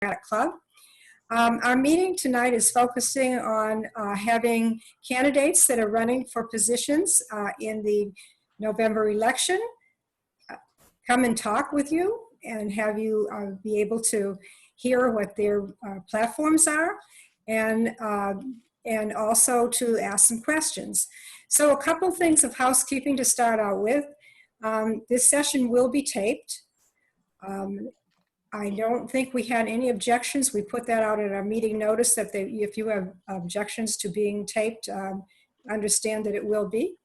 Bonita Club. Our meeting tonight is focusing on having candidates that are running for positions in the November election come and talk with you and have you be able to hear what their platforms are and also to ask some questions. So a couple things of housekeeping to start out with. This session will be taped. I don't think we had any objections. We put that out in our meeting notice that if you have objections to being taped, understand that it will be.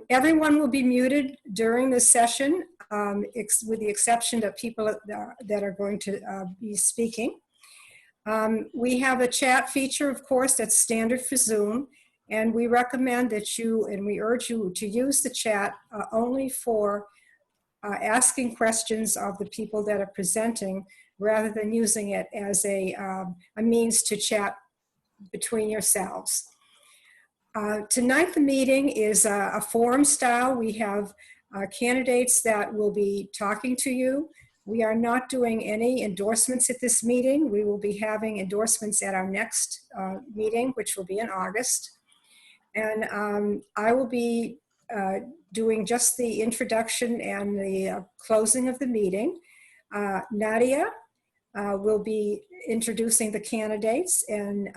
Everyone will be muted during this session, with the exception of people that are going to be speaking. We have a chat feature, of course, that's standard for Zoom, and we recommend that we urge you to use the chat only for asking questions of the people that are presenting rather than using it as a means to chat between yourselves. Tonight the meeting is a forum style. We have candidates that will be talking to you. We are not doing any endorsements at this meeting. We will be having endorsements at our next meeting, which will be in August. And I will be doing just the introduction and the closing of the meeting. Nadia will be introducing the candidates, and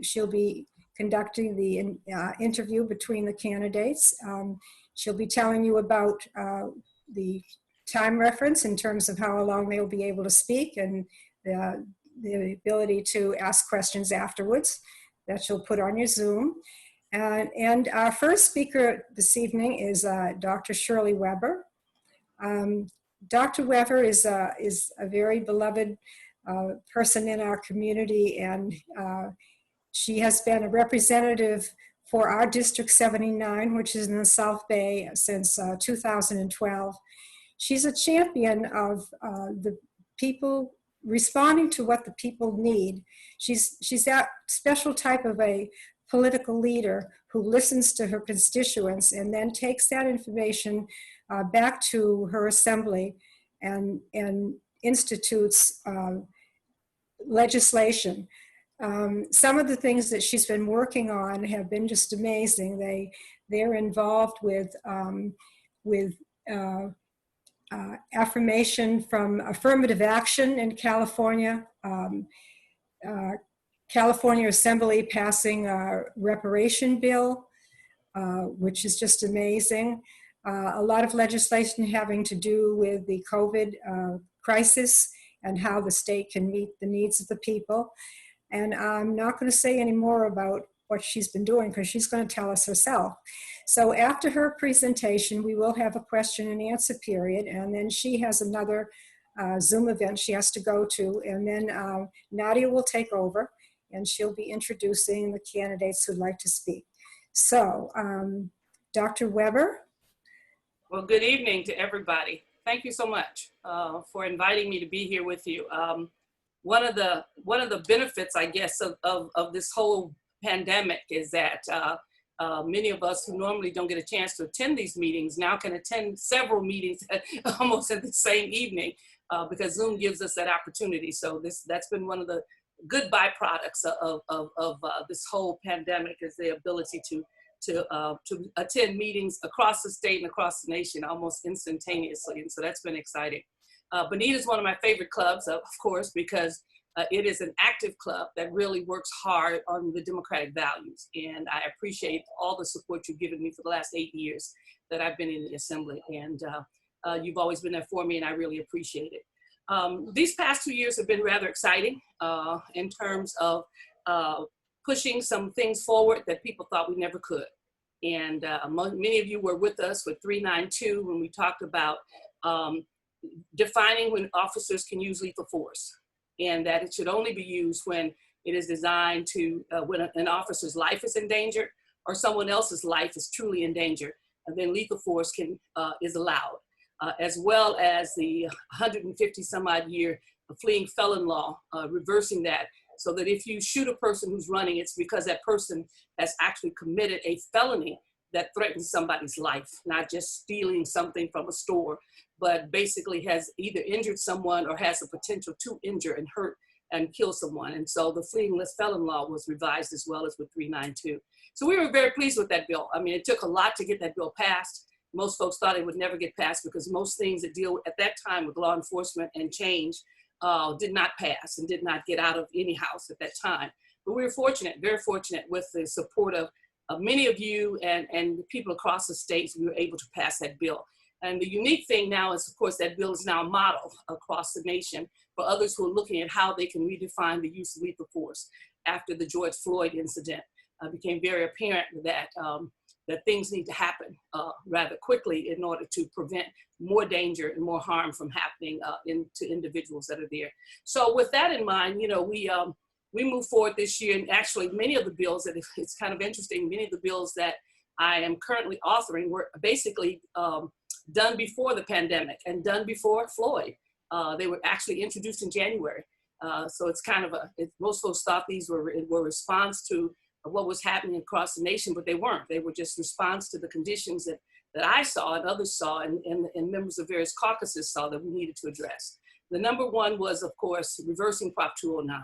she'll be conducting the interview between the candidates. She'll be telling you about the time reference in terms of how long they'll be able to speak and the ability to ask questions afterwards that she'll put on your Zoom. And our first speaker this evening is Dr. Shirley Weber. Dr. Weber is a very beloved person in our community, and she has been a representative for our District 79, which is in the South Bay, since 2012. She's a champion of the people, responding to what the people need. She's that special type of a political leader who listens to her constituents and then takes that information back to her assembly and institutes legislation. Some of the things that she's been working on have been just amazing. They're involved with affirmation from affirmative action in California. California Assembly passing a reparation bill, which is just amazing. A lot of legislation having to do with the COVID crisis and how the state can meet the needs of the people. And I'm not going to say any more about what she's been doing because she's going to tell us herself. So after her presentation, we will have a question and answer period, and then she has another Zoom event she has to go to, and then Nadia will take over, and she'll be introducing the candidates who'd like to speak. So, Dr. Weber. Well, good evening to everybody. Thank you so much for inviting me to be here with you. One of the benefits, I guess, of this whole pandemic is that many of us who normally don't get a chance to attend these meetings now can attend several meetings almost at the same evening because Zoom gives us that opportunity. So that's been one of the good byproducts of this whole pandemic, is the ability to attend meetings across the state and across the nation almost instantaneously. And so that's been exciting. Bonita is one of my favorite clubs, of course, because it is an active club that really works hard on the democratic values. And I appreciate all the support you've given me for the last 8 years that I've been in the Assembly. And you've always been there for me, and I really appreciate it. These past 2 years have been rather exciting in terms of pushing some things forward that people thought we never could. And many of you were with us with 392 when we talked about defining when officers can use lethal force, and that it should only be used when it is designed to, when an officer's life is in danger or someone else's life is truly in danger, and then lethal force is allowed. As well as the 150 some odd year fleeing felon law, reversing that, so that if you shoot a person who's running, it's because that person has actually committed a felony that threatens somebody's life, not just stealing something from a store, but basically has either injured someone or has the potential to injure and hurt and kill someone. And so the fleeing less felon law was revised as well as with 392. So we were very pleased with that bill. I mean, it took a lot to get that bill passed. Most folks thought it would never get passed because most things that deal at that time with law enforcement and change did not pass and did not get out of any house at that time. But we were fortunate, very fortunate, with the support of many of you and the people across the states. We were able to pass that bill. And the unique thing now is, of course, that bill is now a model across the nation for others who are looking at how they can redefine the use of lethal force. After the George Floyd incident, became very apparent that that things need to happen rather quickly in order to prevent more danger and more harm from happening to individuals that are there. So with that in mind, you know, we moved forward this year, and actually many of the bills that it's kind of interesting, many of the bills that I am currently authoring were basically done before the pandemic and done before Floyd. They were actually introduced in January. So it's kind of most folks thought these were response to what was happening across the nation, but they weren't. They were just response to the conditions that I saw and others saw and members of various caucuses saw that we needed to address. The number one was, of course, reversing Prop 209.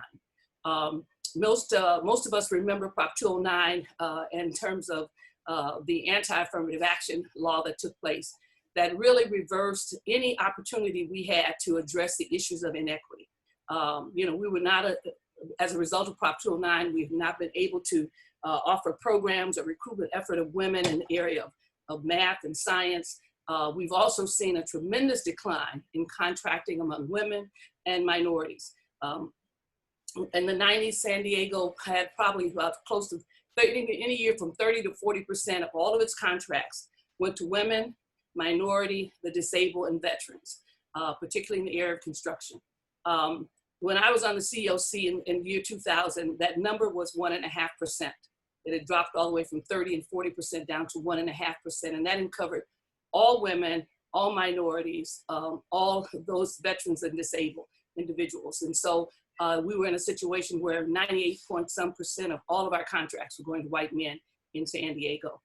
Most of us remember Prop 209 in terms of the anti-affirmative action law that took place that really reversed any opportunity we had to address the issues of inequity. You know, we were not, as a result of Prop 209, we've not been able to offer programs or recruitment effort of women in the area of math and science. We've also seen a tremendous decline in contracting among women and minorities. In the 90s, San Diego had probably about close to in a year from 30 to 40% of all of its contracts went to women, minority, the disabled, and veterans, particularly in the area of construction. When I was on the COC in the year 2000, that number was 1.5%. It had dropped all the way from 30 and 40% down to 1.5%, and that covered all women, all minorities, all those veterans and disabled individuals. And so we were in a situation where 98-point-some% of all of our contracts were going to white men in San Diego.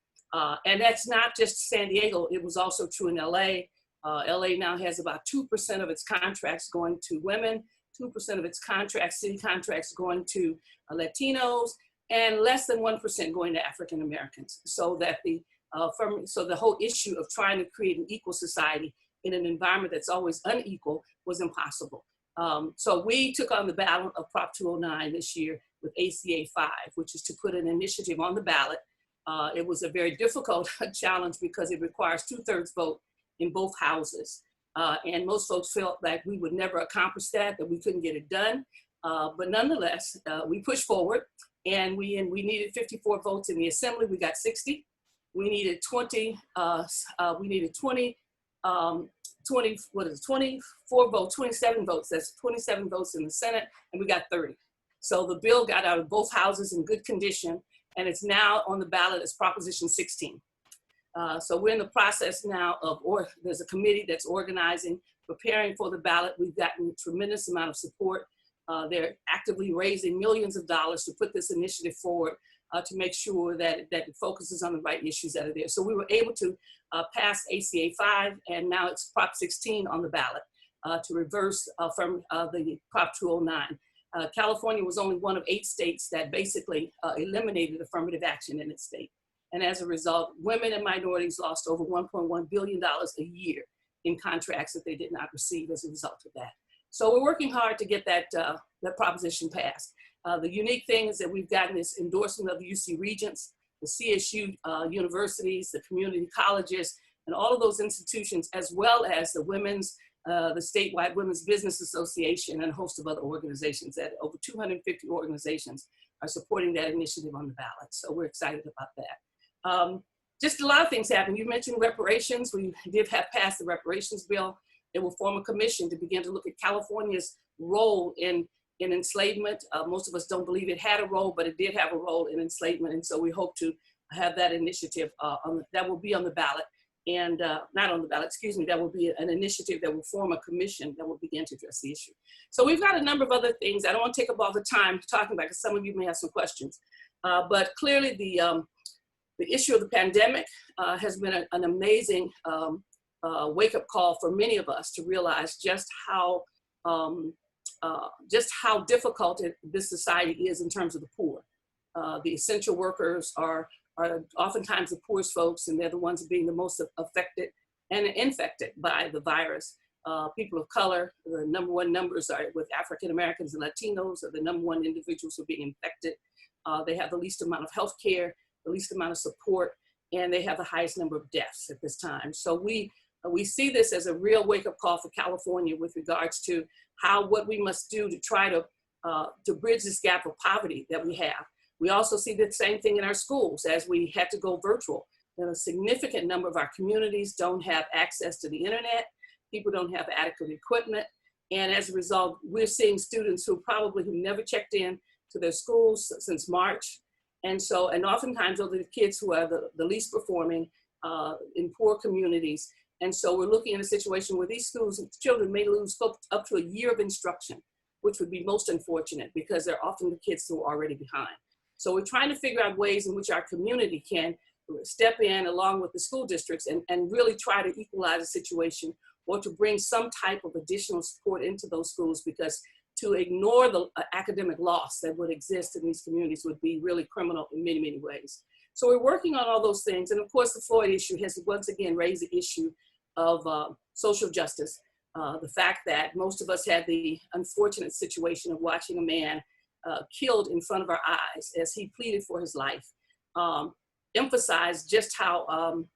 And that's not just San Diego, it was also true in LA. LA now has about 2% of its contracts going to women, 2% of its contracts, city contracts going to Latinos, and less than 1% going to African Americans. So that the whole issue of trying to create an equal society in an environment that's always unequal was impossible. So we took on the battle of Prop 209 this year with ACA 5, which is to put an initiative on the ballot. It was a very difficult challenge because it requires 2/3 vote in both houses. And most folks felt like we would never accomplish that we couldn't get it done. But nonetheless, we pushed forward, and we needed 54 votes in the Assembly. We got 60. We needed 24 votes, 27 votes. That's 27 votes in the Senate, and we got 30. So the bill got out of both houses in good condition, and it's now on the ballot as Proposition 16. So we're in the process now there's a committee that's organizing, preparing for the ballot. We've gotten a tremendous amount of support. They're actively raising millions of dollars to put this initiative forward to make sure that it focuses on the right issues that are there. So we were able to pass ACA 5, and now it's Prop 16 on the ballot to reverse from the Prop 209. California was only one of 8 states that basically eliminated affirmative action in its state. And as a result, women and minorities lost over $1.1 billion a year in contracts that they did not receive as a result of that. So we're working hard to get that proposition passed. The unique thing is that we've gotten this endorsement of the UC Regents, the CSU universities, the community colleges, and all of those institutions, as well as the the statewide Women's Business Association and a host of other organizations. That over 250 organizations are supporting that initiative on the ballot. So we're excited about that. Just a lot of things happen. You mentioned reparations. We did have passed the reparations bill. It will form a commission to begin to look at California's role in enslavement. Most of us don't believe it had a role, but it did have a role in enslavement. And so we hope to have that initiative that will be on the ballot. And not on the ballot, excuse me, that will be an initiative that will form a commission that will begin to address the issue. So we've got a number of other things. I don't want to take up all the time talking about it because some of you may have some questions. But clearly the issue of the pandemic has been an amazing wake-up call for many of us to realize just how difficult this society is in terms of the poor. The essential workers are oftentimes the poorest folks, and they're the ones being the most affected and infected by the virus. People of color, the number one numbers are with African Americans and Latinos are the number one individuals who are being infected. They have the least amount of health care, the least amount of support, and they have the highest number of deaths at this time. So we see this as a real wake-up call for California with regards to what we must do to try to bridge this gap of poverty that we have. We also see the same thing in our schools as we had to go virtual. A significant number of our communities don't have access to the internet. People don't have adequate equipment. And as a result, we're seeing students who never checked in to their schools since March. And oftentimes those are the kids who are the least performing in poor communities. And so we're looking at a situation where these schools, children may lose up to a year of instruction, which would be most unfortunate because they're often the kids who are already behind. So we're trying to figure out ways in which our community can step in along with the school districts and really try to equalize the situation or to bring some type of additional support into those schools, because to ignore the academic loss that would exist in these communities would be really criminal in many, many ways. So we're working on all those things. And of course, the Floyd issue has once again raised the issue of social justice. The fact that most of us had the unfortunate situation of watching a man killed in front of our eyes as he pleaded for his life, emphasized just how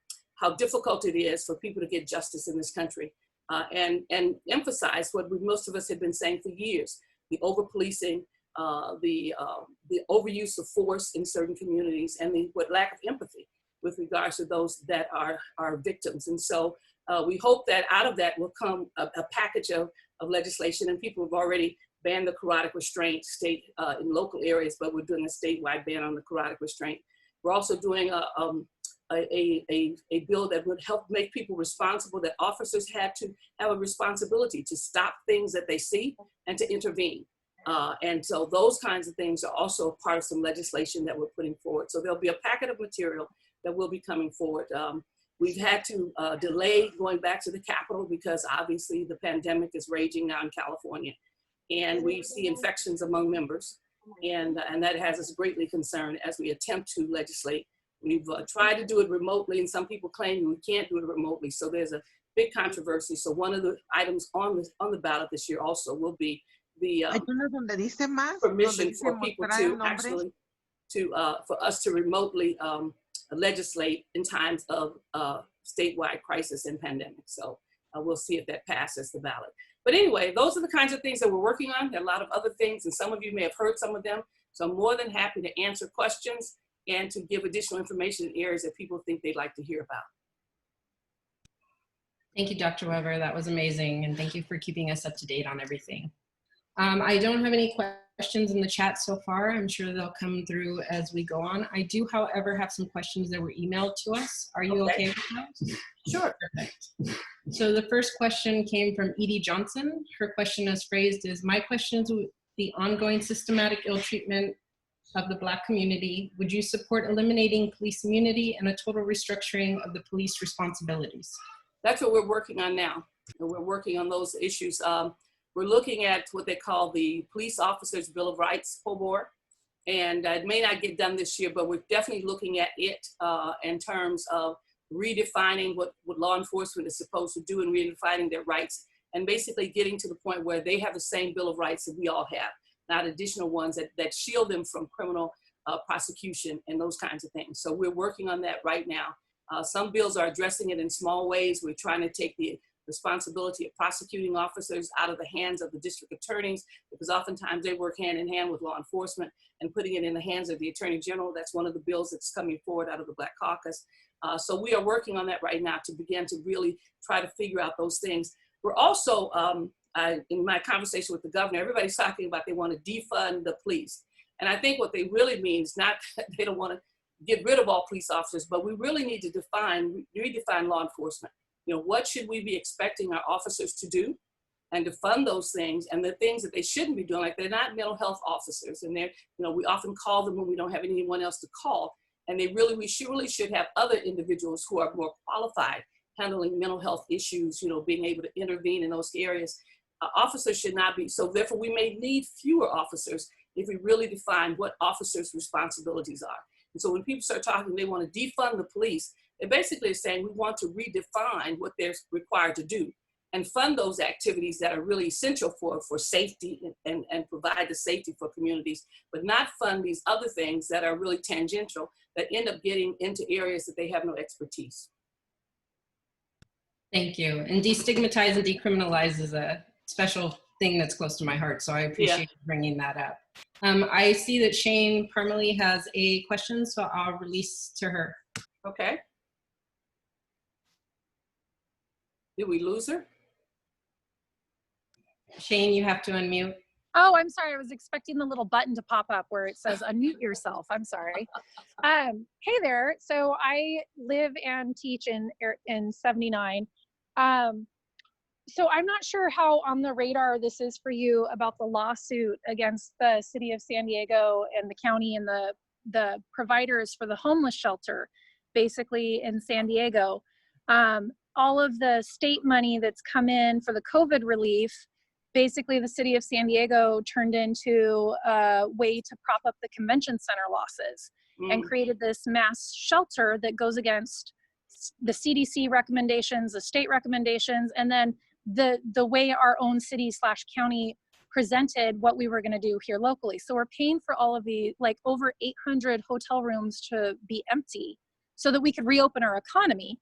difficult it is for people to get justice in this country, and emphasized what most of us have been saying for years: the over-policing, the overuse of force in certain communities, and the lack of empathy with regards to those that are victims. And so we hope that out of that will come a package of legislation, and people have already banned the carotid restraint in local areas, but we're doing a statewide ban on the carotid restraint. We're also doing a bill that would help make people responsible, that officers have to have a responsibility to stop things that they see and to intervene. And so those kinds of things are also part of some legislation that we're putting forward. So there'll be a packet of material that will be coming forward. We've had to delay going back to the Capitol because obviously the pandemic is raging now in California, and we see infections among members, and that has us greatly concerned as we attempt to legislate. We've tried to do it remotely, and some people claim we can't do it remotely. So there's a big controversy. So one of the items on the ballot this year also will be the permission for people to actually for us to remotely legislate in times of statewide crisis and pandemic. So we'll see if that passes the ballot. But anyway, those are the kinds of things that we're working on. There are a lot of other things, and some of you may have heard some of them. So I'm more than happy to answer questions and to give additional information in areas that people think they'd like to hear about. Thank you, Dr. Weber. That was amazing. And thank you for keeping us up to date on everything. I don't have any questions in the chat so far. I'm sure they'll come through as we go on. I do, however, have some questions that were emailed to us. Are you okay with those? Sure. Perfect. So the first question came from Edie Johnson. Her question is phrased as, my question is, with the ongoing systematic ill treatment of the Black community, would you support eliminating police immunity and a total restructuring of the police responsibilities? That's what we're working on now. And we're working on those issues. We're looking at what they call the Police Officers Bill of Rights, POBOR. And it may not get done this year, but we're definitely looking at it in terms of redefining what law enforcement is supposed to do and redefining their rights, and basically getting to the point where they have the same Bill of Rights that we all have, not additional ones that shield them from criminal prosecution and those kinds of things. So we're working on that right now. Some bills are addressing it in small ways. We're trying to take the responsibility of prosecuting officers out of the hands of the district attorneys, because oftentimes they work hand in hand with law enforcement, and putting it in the hands of the Attorney General. That's one of the bills that's coming forward out of the Black Caucus. So we are working on that right now to begin to really try to figure out those things. We're also, in my conversation with the governor, everybody's talking about they want to defund the police. And I think what they really mean is not that they don't want to get rid of all police officers, but we really need to redefine law enforcement. You know, what should we be expecting our officers to do, and to fund those things, and the things that they shouldn't be doing, like they're not mental health officers, and they're, you know, we often call them when we don't have anyone else to call, and we really should have other individuals who are more qualified handling mental health issues, you know, being able to intervene in those areas. Officers should not be, so therefore we may need fewer officers if we really define what officers' responsibilities are. And so when people start talking, they want to defund the police, it basically is saying we want to redefine what they're required to do and fund those activities that are really essential for safety and provide the safety for communities, but not fund these other things that are really tangential that end up getting into areas that they have no expertise. Thank you. And destigmatize and decriminalize is a special thing that's close to my heart, so I appreciate you bringing that up. I see that Shane Parmalee has a question, so I'll release to her. Okay. Did we lose her? Shane, you have to unmute. Oh, I'm sorry. I was expecting the little button to pop up where it says unmute yourself. I'm sorry. Hey there. So I live and teach in 79. So I'm not sure how on the radar this is for you about the lawsuit against the city of San Diego and the county and the providers for the homeless shelter, basically in San Diego. All of the state money that's come in for the COVID relief, basically the city of San Diego turned into a way to prop up the convention center losses and created this mass shelter that goes against the CDC recommendations, the state recommendations, and then the way our own city/county presented what we were going to do here locally. So we're paying for all of the, like, over 800 hotel rooms to be empty so that we could reopen our economy,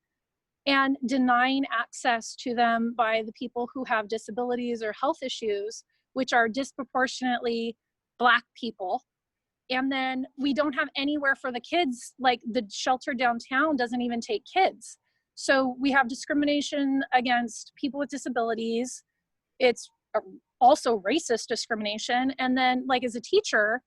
and denying access to them by the people who have disabilities or health issues, which are disproportionately Black people. And then we don't have anywhere for the kids, like the shelter downtown doesn't even take kids. So we have discrimination against people with disabilities. It's also racist discrimination. And then, like, as a teacher,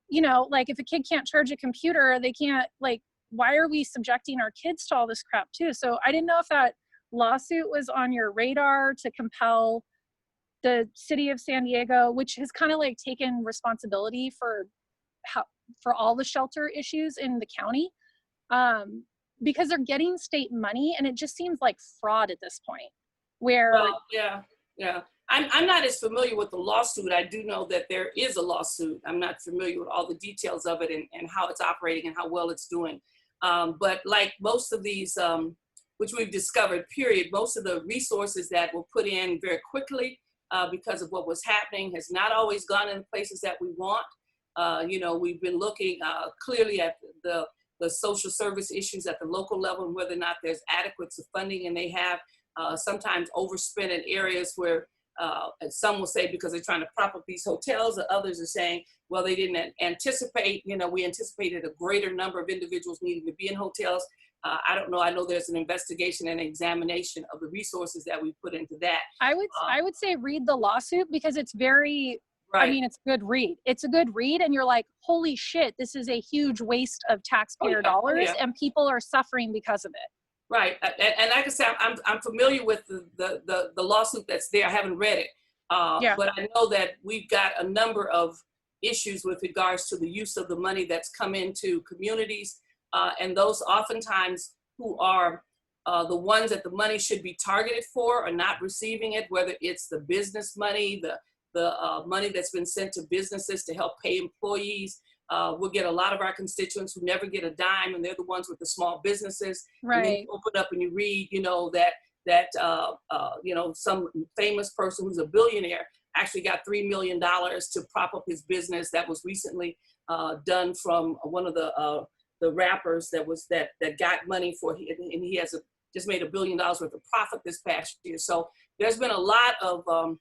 you know, like if a kid can't charge a computer, they can't, like, why are we subjecting our kids to all this crap too? So I didn't know if that lawsuit was on your radar to compel the city of San Diego, which has kind of like taken responsibility for all the shelter issues in the county, because they're getting state money and it just seems like fraud at this point. Where yeah. I'm not as familiar with the lawsuit. I do know that there is a lawsuit. I'm not familiar with all the details of it and how it's operating and how well it's doing. But like most of these, which we've discovered, period, most of the resources that were put in very quickly because of what was happening has not always gone in places that we want. You know, we've been looking clearly at the social service issues at the local level and whether or not there's adequate funding, and they have sometimes overspent in areas where some will say because they're trying to prop up these hotels, or others are saying, well, they didn't anticipate, you know, we anticipated a greater number of individuals needing to be in hotels. I don't know. I know there's an investigation and examination of the resources that we put into that. I would say read the lawsuit because it's very, right. I mean, it's a good read. It's a good read and you're like, holy shit, this is a huge waste of taxpayer dollars and people are suffering because of it. Right, and like I said, I'm familiar with the lawsuit that's there. I haven't read it, but I know that we've got a number of issues with regards to the use of the money that's come into communities, and those oftentimes who are the ones that the money should be targeted for are not receiving it. Whether it's the business money, the money that's been sent to businesses to help pay employees. We'll get a lot of our constituents who never get a dime, and they're the ones with the small businesses. Right. And then you open up and you read, you know, that you know, some famous person who's a billionaire actually got $3 million to prop up his business. That was recently done from one of the rappers that got money for, and he has just made $1 billion worth of profit this past year. So there's been a lot of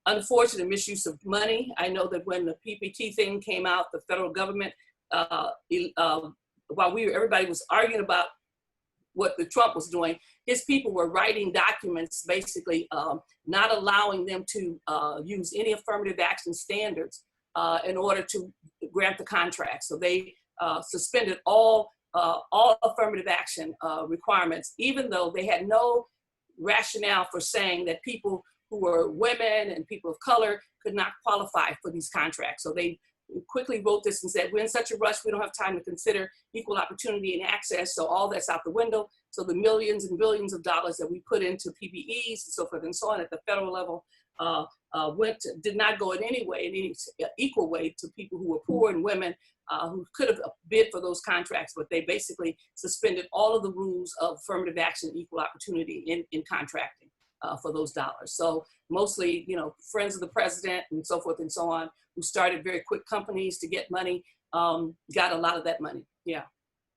unfortunate misuse of money. I know that when the PPT thing came out, the federal government, while everybody was arguing about what the Trump was doing, his people were writing documents basically not allowing them to use any affirmative action standards in order to grant the contract. So they suspended all affirmative action requirements, even though they had no rationale for saying that people who were women and people of color could not qualify for these contracts. So they quickly wrote this and said, we're in such a rush, we don't have time to consider equal opportunity and access, so all that's out the window. So the millions and billions of dollars that we put into PPEs and so forth and so on at the federal level did not go in any way, in any equal way to people who were poor and women who could have bid for those contracts, but they basically suspended all of the rules of affirmative action and equal opportunity in contracting for those dollars. So mostly, you know, friends of the president and so forth and so on, who started very quick companies to get money, got a lot of that money. Yeah.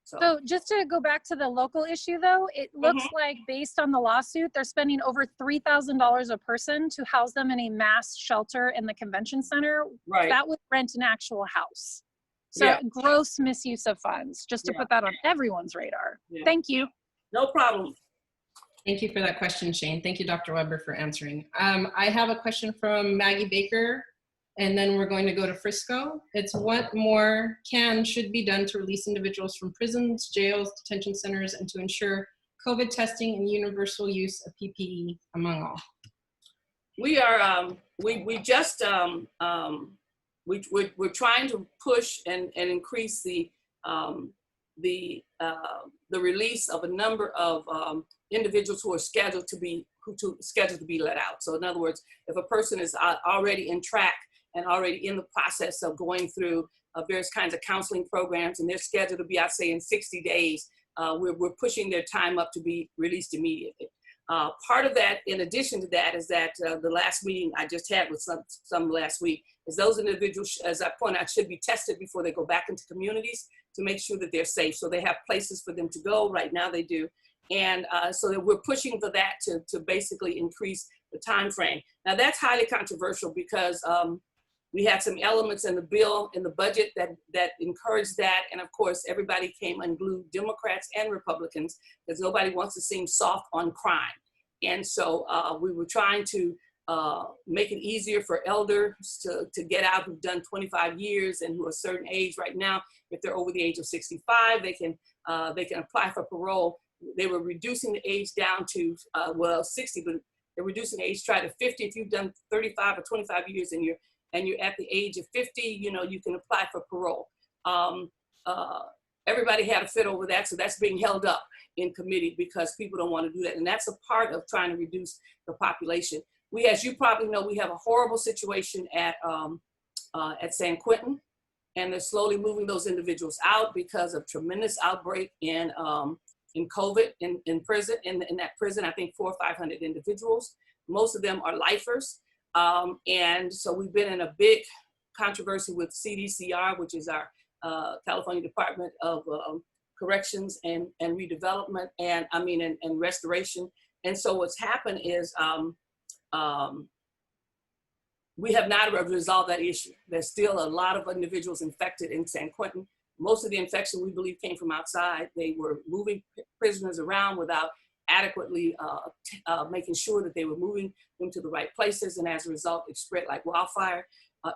So just to go back to the local issue though, it looks like based on the lawsuit, they're spending over $3,000 a person to house them in a mass shelter in the convention center. Right. That would rent an actual house. So gross misuse of funds, just to put that on everyone's radar. Yeah. Thank you. No problem. Thank you for that question, Shane. Thank you, Dr. Weber, for answering. I have a question from Maggie Baker, and then we're going to go to Frisco. It's what more should be done to release individuals from prisons, jails, detention centers, and to ensure COVID testing and universal use of PPE among all? We are, we're trying to push and increase the release of a number of individuals who are scheduled to be let out. So in other words, if a person is already in track and already in the process of going through various kinds of counseling programs, and they're scheduled to be out, say, in 60 days, we're pushing their time up to be released immediately. Part of that, in addition to that, is that the last meeting I just had with some last week, is those individuals, as I point out, should be tested before they go back into communities to make sure that they're safe. So they have places for them to go. Right now they do. And so that we're pushing for that to basically increase the time frame. Now that's highly controversial because we had some elements in the bill, in the budget that encouraged that. And of course, everybody came unglued, Democrats and Republicans, because nobody wants to seem soft on crime. And so we were trying to make it easier for elders to get out who've done 25 years and who are a certain age right now. If they're over the age of 65, they can apply for parole. They were reducing the age down to, 60, but they're reducing the age to 50. If you've done 35 or 25 years and you're at the age of 50, you know, you can apply for parole. Everybody had a fit over that, so that's being held up in committee because people don't want to do that. And that's a part of trying to reduce the population. We, as you probably know, we have a horrible situation at San Quentin, and they're slowly moving those individuals out because of tremendous outbreak in COVID in prison. In that prison, I think 400 or 500 individuals. Most of them are lifers. And so we've been in a big controversy with CDCR, which is our California Department of Corrections and Redevelopment, and restoration. And so what's happened is we have not resolved that issue. There's still a lot of individuals infected in San Quentin. Most of the infection, we believe, came from outside. They were moving prisoners around without adequately making sure that they were moving them to the right places. And as a result, it spread like wildfire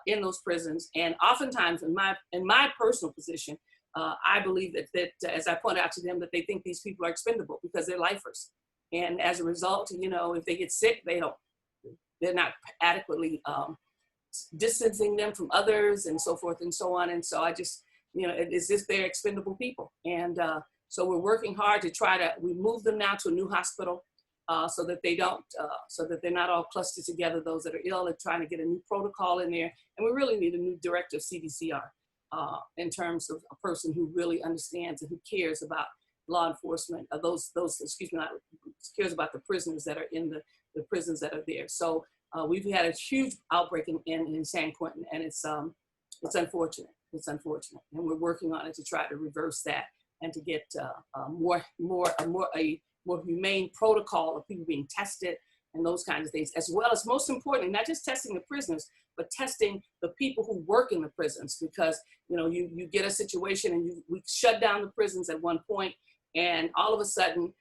in those prisons. And oftentimes, in my personal position, I believe that as I point out to them, that they think these people are expendable because they're lifers. And as a result, you know, if they get sick, they're not adequately distancing them from others and so forth and so on. And so I just, you know, it's just they're expendable people. And so we're working hard to we move them now to a new hospital so that they're not all clustered together, those that are ill, and trying to get a new protocol in there. And we really need a new director of CDCR in terms of a person who really understands and who cares about law enforcement, cares about the prisoners that are in the prisons that are there. So we've had a huge outbreak in San Quentin, and it's unfortunate. It's unfortunate, and we're working on it to try to reverse that and to get a more humane protocol of people being tested and those kinds of things, as well as, most importantly, not just testing the prisoners, but testing the people who work in the prisons. Because, you know, you get a situation and we shut down the prisons at one point, and all of a sudden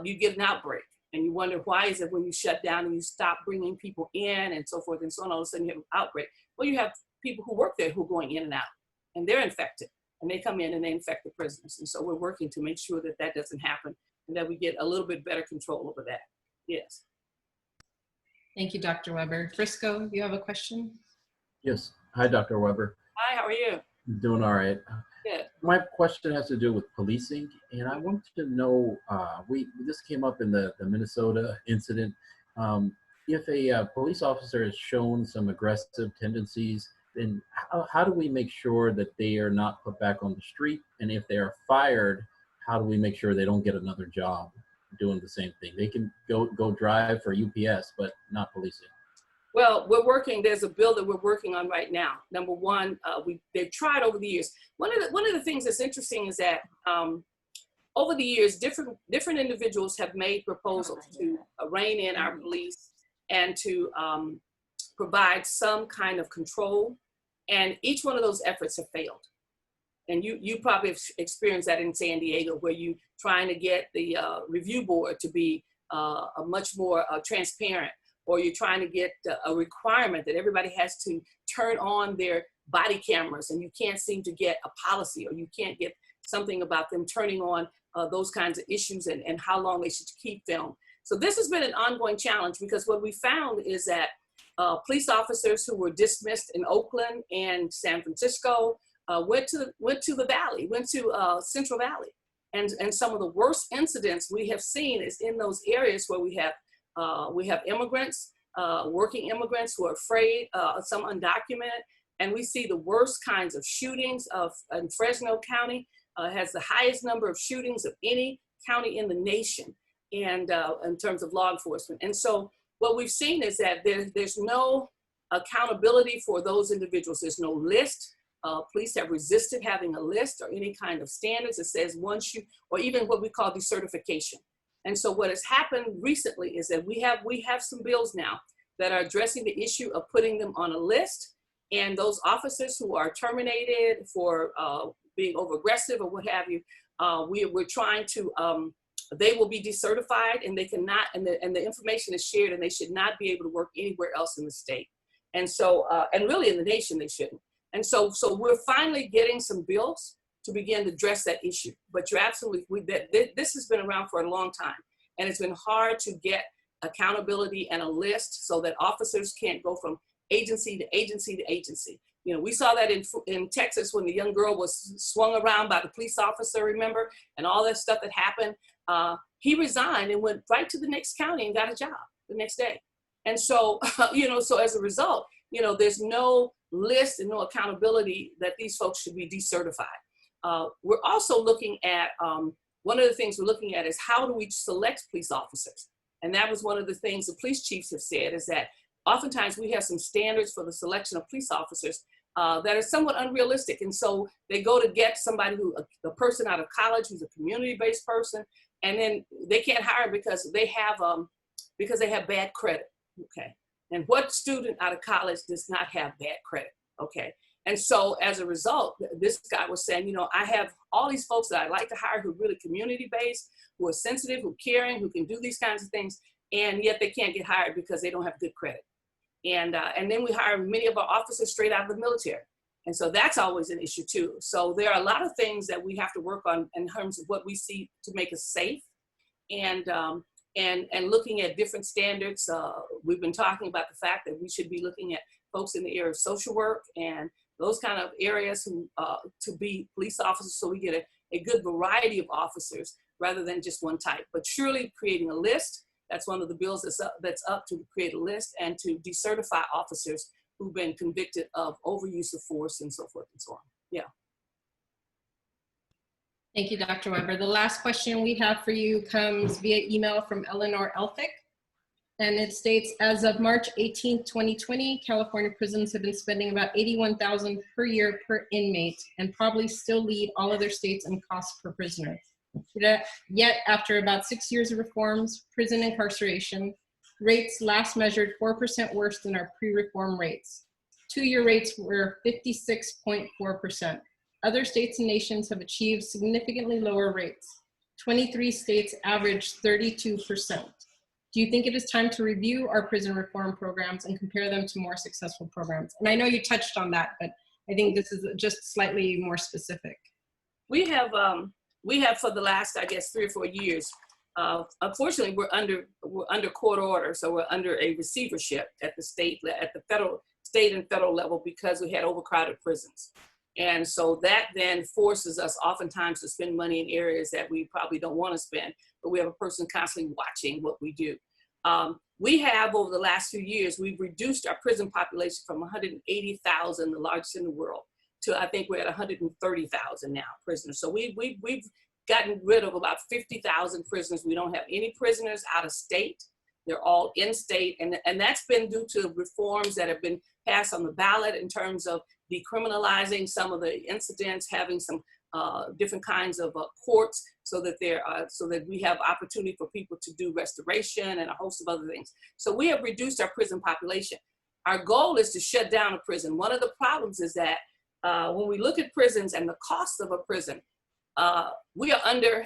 you get an outbreak, and you wonder, why is it when you shut down and you stop bringing people in and so forth and so on, all of a sudden you have an outbreak? Well, you have people who work there who are going in and out, and they're infected, and they come in and they infect the prisoners. And so we're working to make sure that that doesn't happen and that we get a little bit better control over that. Yes. Thank you, Dr. Weber. Frisco, you have a question? Yes. Hi, Dr. Weber. Hi, how are are you? Doing all right. Good. My question has to do with policing, and I want to know, this came up in the Minnesota incident. If a police officer has shown some aggressive tendencies, then how do we make sure that they are not put back on the street? And if they are fired, how do we make sure they don't get another job doing the same thing? They can go drive for UPS, but not policing. Well, there's a bill that we're working on right now. Number one, they've tried over the years. One of the things that's interesting is that over the years, different individuals have made proposals to rein in our police and to provide some kind of control. And each one of those efforts have failed. And you probably have experienced that in San Diego, where you trying to get the review board to be a much more transparent, or you're trying to get a requirement that everybody has to turn on their body cameras, and you can't seem to get a policy, or you can't get something about them turning on those kinds of issues and how long they should keep film. So this has been an ongoing challenge, because what we found is that police officers who were dismissed in Oakland and San Francisco went to the Valley, went to Central Valley. And some of the worst incidents we have seen is in those areas where we have immigrants, working immigrants who are afraid, some undocumented, and we see the worst kinds of shootings in Fresno County. Has the highest number of shootings of any county in the nation, and in terms of law enforcement. And so what we've seen is that there's no accountability for those individuals. There's no list. Police have resisted having a list or any kind of standards that says once you, or even what we call decertification. And so what has happened recently is that we have some bills now that are addressing the issue of putting them on a list, and those officers who are terminated for being overaggressive or what have you, we're trying to, they will be decertified, and they cannot, and the information is shared, and they should not be able to work anywhere else in the state. And so, and really in the nation, they shouldn't. And so we're finally getting some bills to begin to address that issue. But you're absolutely, this has been around for a long time, and it's been hard to get accountability and a list so that officers can't go from agency to agency to agency. You know, we saw that in Texas when the young girl was swung around by the police officer, remember, and all that stuff that happened. He resigned and went right to the next county and got a job the next day. And so, you know, so as a result, you know, there's no list and no accountability that these folks should be decertified. We're also looking at, one of the things we're looking at is how do we select police officers? And that was one of the things the police chiefs have said, is that oftentimes we have some standards for the selection of police officers that are somewhat unrealistic. And so they go to get somebody a person out of college who's a community-based person, and then they can't hire because they have bad credit, okay? And what student out of college does not have bad credit, okay? And so as a result, this guy was saying, you know, I have all these folks that I'd like to hire who are really community-based, who are sensitive, who are caring, who can do these kinds of things, and yet they can't get hired because they don't have good credit. And then we hire many of our officers straight out of the military. And so that's always an issue too. So there are a lot of things that we have to work on in terms of what we see to make us safe, and looking at different standards. We've been talking about the fact that we should be looking at folks in the area of social work and those kind of areas who to be police officers, so we get a good variety of officers rather than just one type. But surely creating a list, that's one of the bills that's up to create a list and to decertify officers who've been convicted of overuse of force and so forth and so on. Yeah. Thank you, Dr. Weber. The last question we have for you comes via email from Eleanor Elphick. And it states, as of March 18th, 2020, California prisons have been spending about $81,000 per year per inmate, and probably still lead all other states in cost per prisoner. Yet, after about 6 years of reforms, prison incarceration rates last measured 4% worse than our pre-reform rates. 2-year rates were 56.4%. Other states and nations have achieved significantly lower rates. 23 states average 32%. Do you think it is time to review our prison reform programs and compare them to more successful programs? And I know you touched on that, but I think this is just slightly more specific. We have for the last, I guess, 3 or 4 years, unfortunately, we're under court order, so we're under a receivership at the state and federal level because we had overcrowded prisons. And so that then forces us oftentimes to spend money in areas that we probably don't want to spend, but we have a person constantly watching what we do. We have, over the last few years, we've reduced our prison population from 180,000, the largest in the world, to I think we're at 130,000 now prisoners. So we've gotten rid of about 50,000 prisoners. We don't have any prisoners out of state. They're all in state. And that's been due to reforms that have been passed on the ballot in terms of decriminalizing some of the incidents, having some different kinds of courts so that we have opportunity for people to do restoration and a host of other things. So we have reduced our prison population. Our goal is to shut down a prison. One of the problems is that when we look at prisons and the cost of a prison, we are under,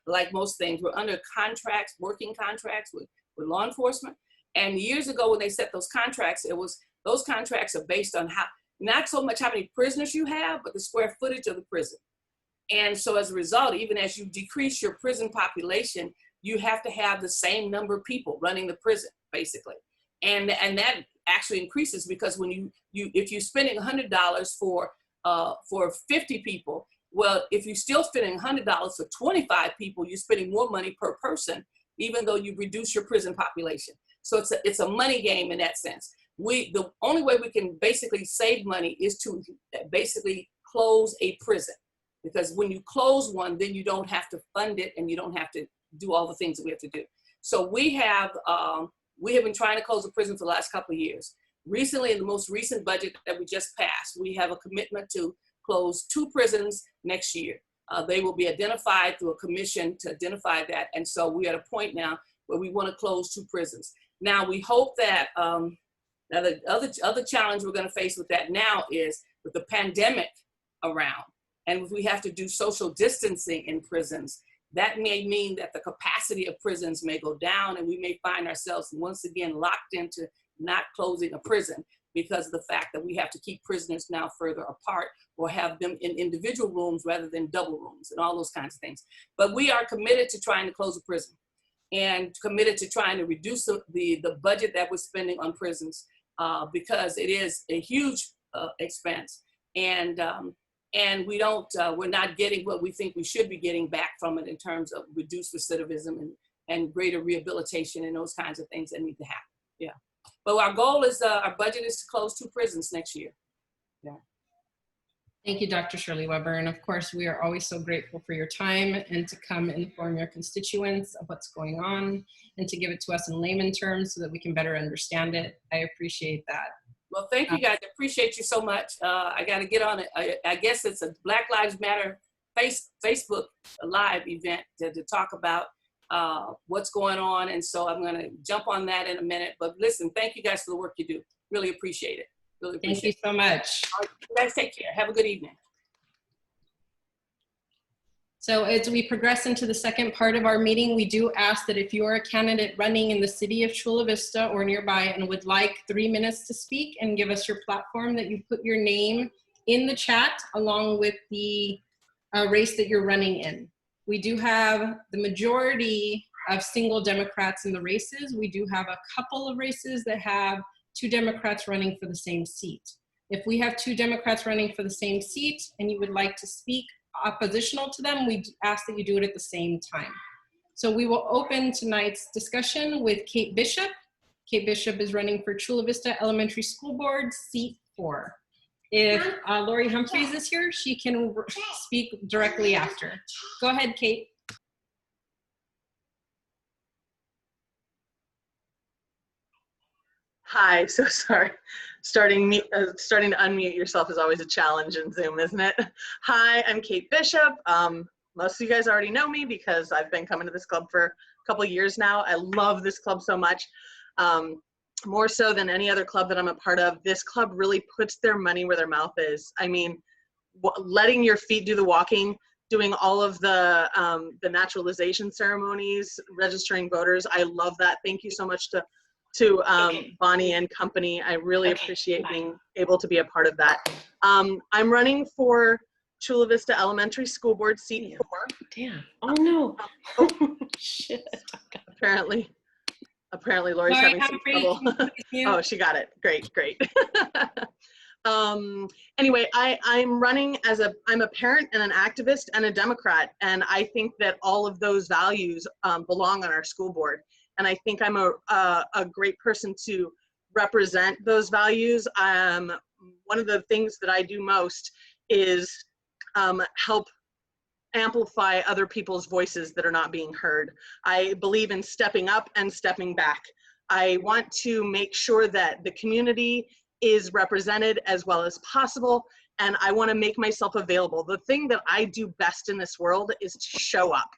like most things, we're under contracts, working contracts with law enforcement. And years ago when they set those contracts, those contracts are based on not so much how many prisoners you have, but the square footage of the prison. And so as a result, even as you decrease your prison population, you have to have the same number of people running the prison, basically. And that actually increases because when if you're spending $100 for 50 people, well, if you're still spending $100 for 25 people, you're spending more money per person, even though you reduce your prison population. So it's a money game in that sense. The only way we can basically save money is to basically close a prison. Because when you close one, then you don't have to fund it and you don't have to do all the things that we have to do. So we have been trying to close a prison for the last couple of years. Recently, in the most recent budget that we just passed, we have a commitment to close 2 prisons next year. They will be identified through a commission to identify that. And so we're at a point now where we want to close 2 prisons. Now we hope that, now the other challenge we're going to face with that now is with the pandemic around, and if we have to do social distancing in prisons, that may mean that the capacity of prisons may go down and we may find ourselves once again locked into not closing a prison because of the fact that we have to keep prisoners now further apart or have them in individual rooms rather than double rooms and all those kinds of things. But we are committed to trying to close a prison and committed to trying to reduce the budget that we're spending on prisons because it is a huge expense. And we're not getting what we think we should be getting back from it in terms of reduced recidivism and greater rehabilitation and those kinds of things that need to happen. Yeah. But our goal is, our budget is to close 2 prisons next year. Yeah. Thank you, Dr. Shirley Weber. And of course, we are always so grateful for your time and to come inform your constituents of what's going on and to give it to us in layman terms so that we can better understand it. I appreciate that. Well, thank you guys. I appreciate you so much. I got to get on it. I guess it's a Black Lives Matter Facebook Live event to talk about what's going on. And so I'm going to jump on that in a minute. But listen, thank you guys for the work you do. Really appreciate it. Really appreciate it. Thank you so much. All right, you guys take care. Have a good evening. So as we progress into the second part of our meeting, we do ask that if you're a candidate running in the city of Chula Vista or nearby and would like 3 minutes to speak and give us your platform, that you put your name in the chat along with the race that you're running in. We do have the majority of single Democrats in the races. We do have a couple of races that have 2 Democrats running for the same seat. If we have 2 Democrats running for the same seat and you would like to speak oppositional to them, we ask that you do it at the same time. So we will open tonight's discussion with Kate Bishop. Kate Bishop is running for Chula Vista Elementary School Board, seat 4. If Lori Humphreys is here, she can speak directly after. Go ahead, Kate. Hi, so sorry. Starting to unmute yourself is always a challenge in Zoom, isn't it? Hi, I'm Kate Bishop. Most of you guys already know me because I've been coming to this club for a couple of years now. I love this club so much. More so than any other club that I'm a part of, this club really puts their money where their mouth is. I mean, letting your feet do the walking, doing all of the naturalization ceremonies, registering voters. I love that. Thank you so much to Bonnie and company. I really appreciate being able to be a part of that. I'm running for Chula Vista Elementary School Board, seat 4. Damn. Oh no. Oh, shit. Apparently Lori's having some trouble. Oh, she got it. Great. Anyway, I'm running as I'm a parent and an activist and a Democrat, and I think that all of those values belong on our school board. And I think I'm a great person to represent those values. One of the things that I do most is help amplify other people's voices that are not being heard. I believe in stepping up and stepping back. I want to make sure that the community is represented as well as possible, and I want to make myself available. The thing that I do best in this world is to show up.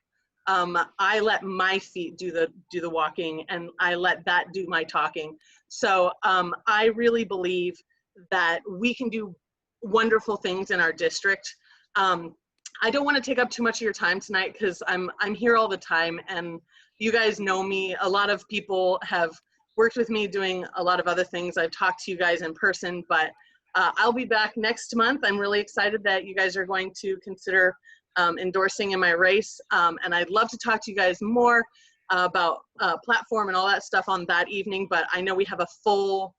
I let my feet do the walking, and I let that do my talking. So I really believe that we can do wonderful things in our district. I don't want to take up too much of your time tonight because I'm here all the time, and you guys know me. A lot of people have worked with me doing a lot of other things. I've talked to you guys in person, but I'll be back next month. I'm really excited that you guys are going to consider endorsing in my race. And I'd love to talk to you guys more about platform and all that stuff on that evening, but I know we have a full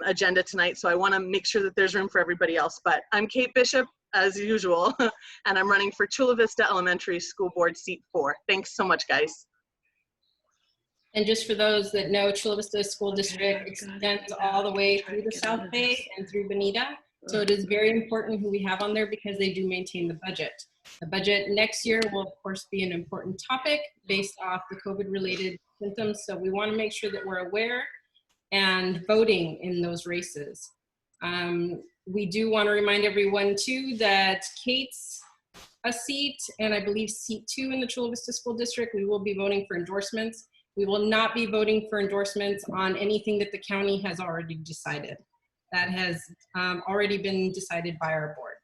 agenda tonight, so I want to make sure that there's room for everybody else. But I'm Kate Bishop, as usual, and I'm running for Chula Vista Elementary School Board Seat 4. Thanks so much, guys. And just for those that know, Chula Vista School District extends all the way through the South Bay and through Bonita. So it is very important who we have on there because they do maintain the budget. The budget next year will, of course, be an important topic based off the COVID-related symptoms. So we want to make sure that we're aware and voting in those races. We do want to remind everyone, too, that Kate's a seat, and I believe seat 2 in the Chula Vista School District, we will be voting for endorsements. We will not be voting for endorsements on anything that the county has already decided. That has already been decided by our board.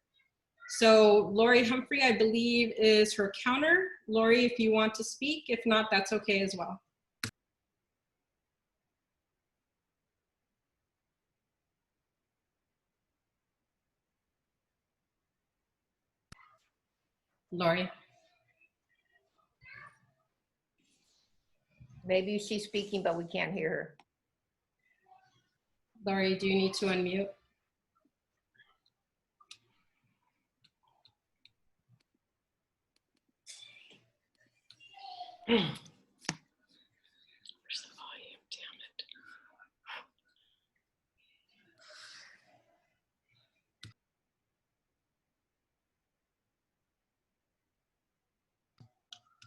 So Lori Humphrey, I believe, is her counter. Lori, if you want to speak, if not, that's okay as well. Lori. Maybe she's speaking, but we can't hear her. Lori, do you need to unmute? Where's the volume? Damn it.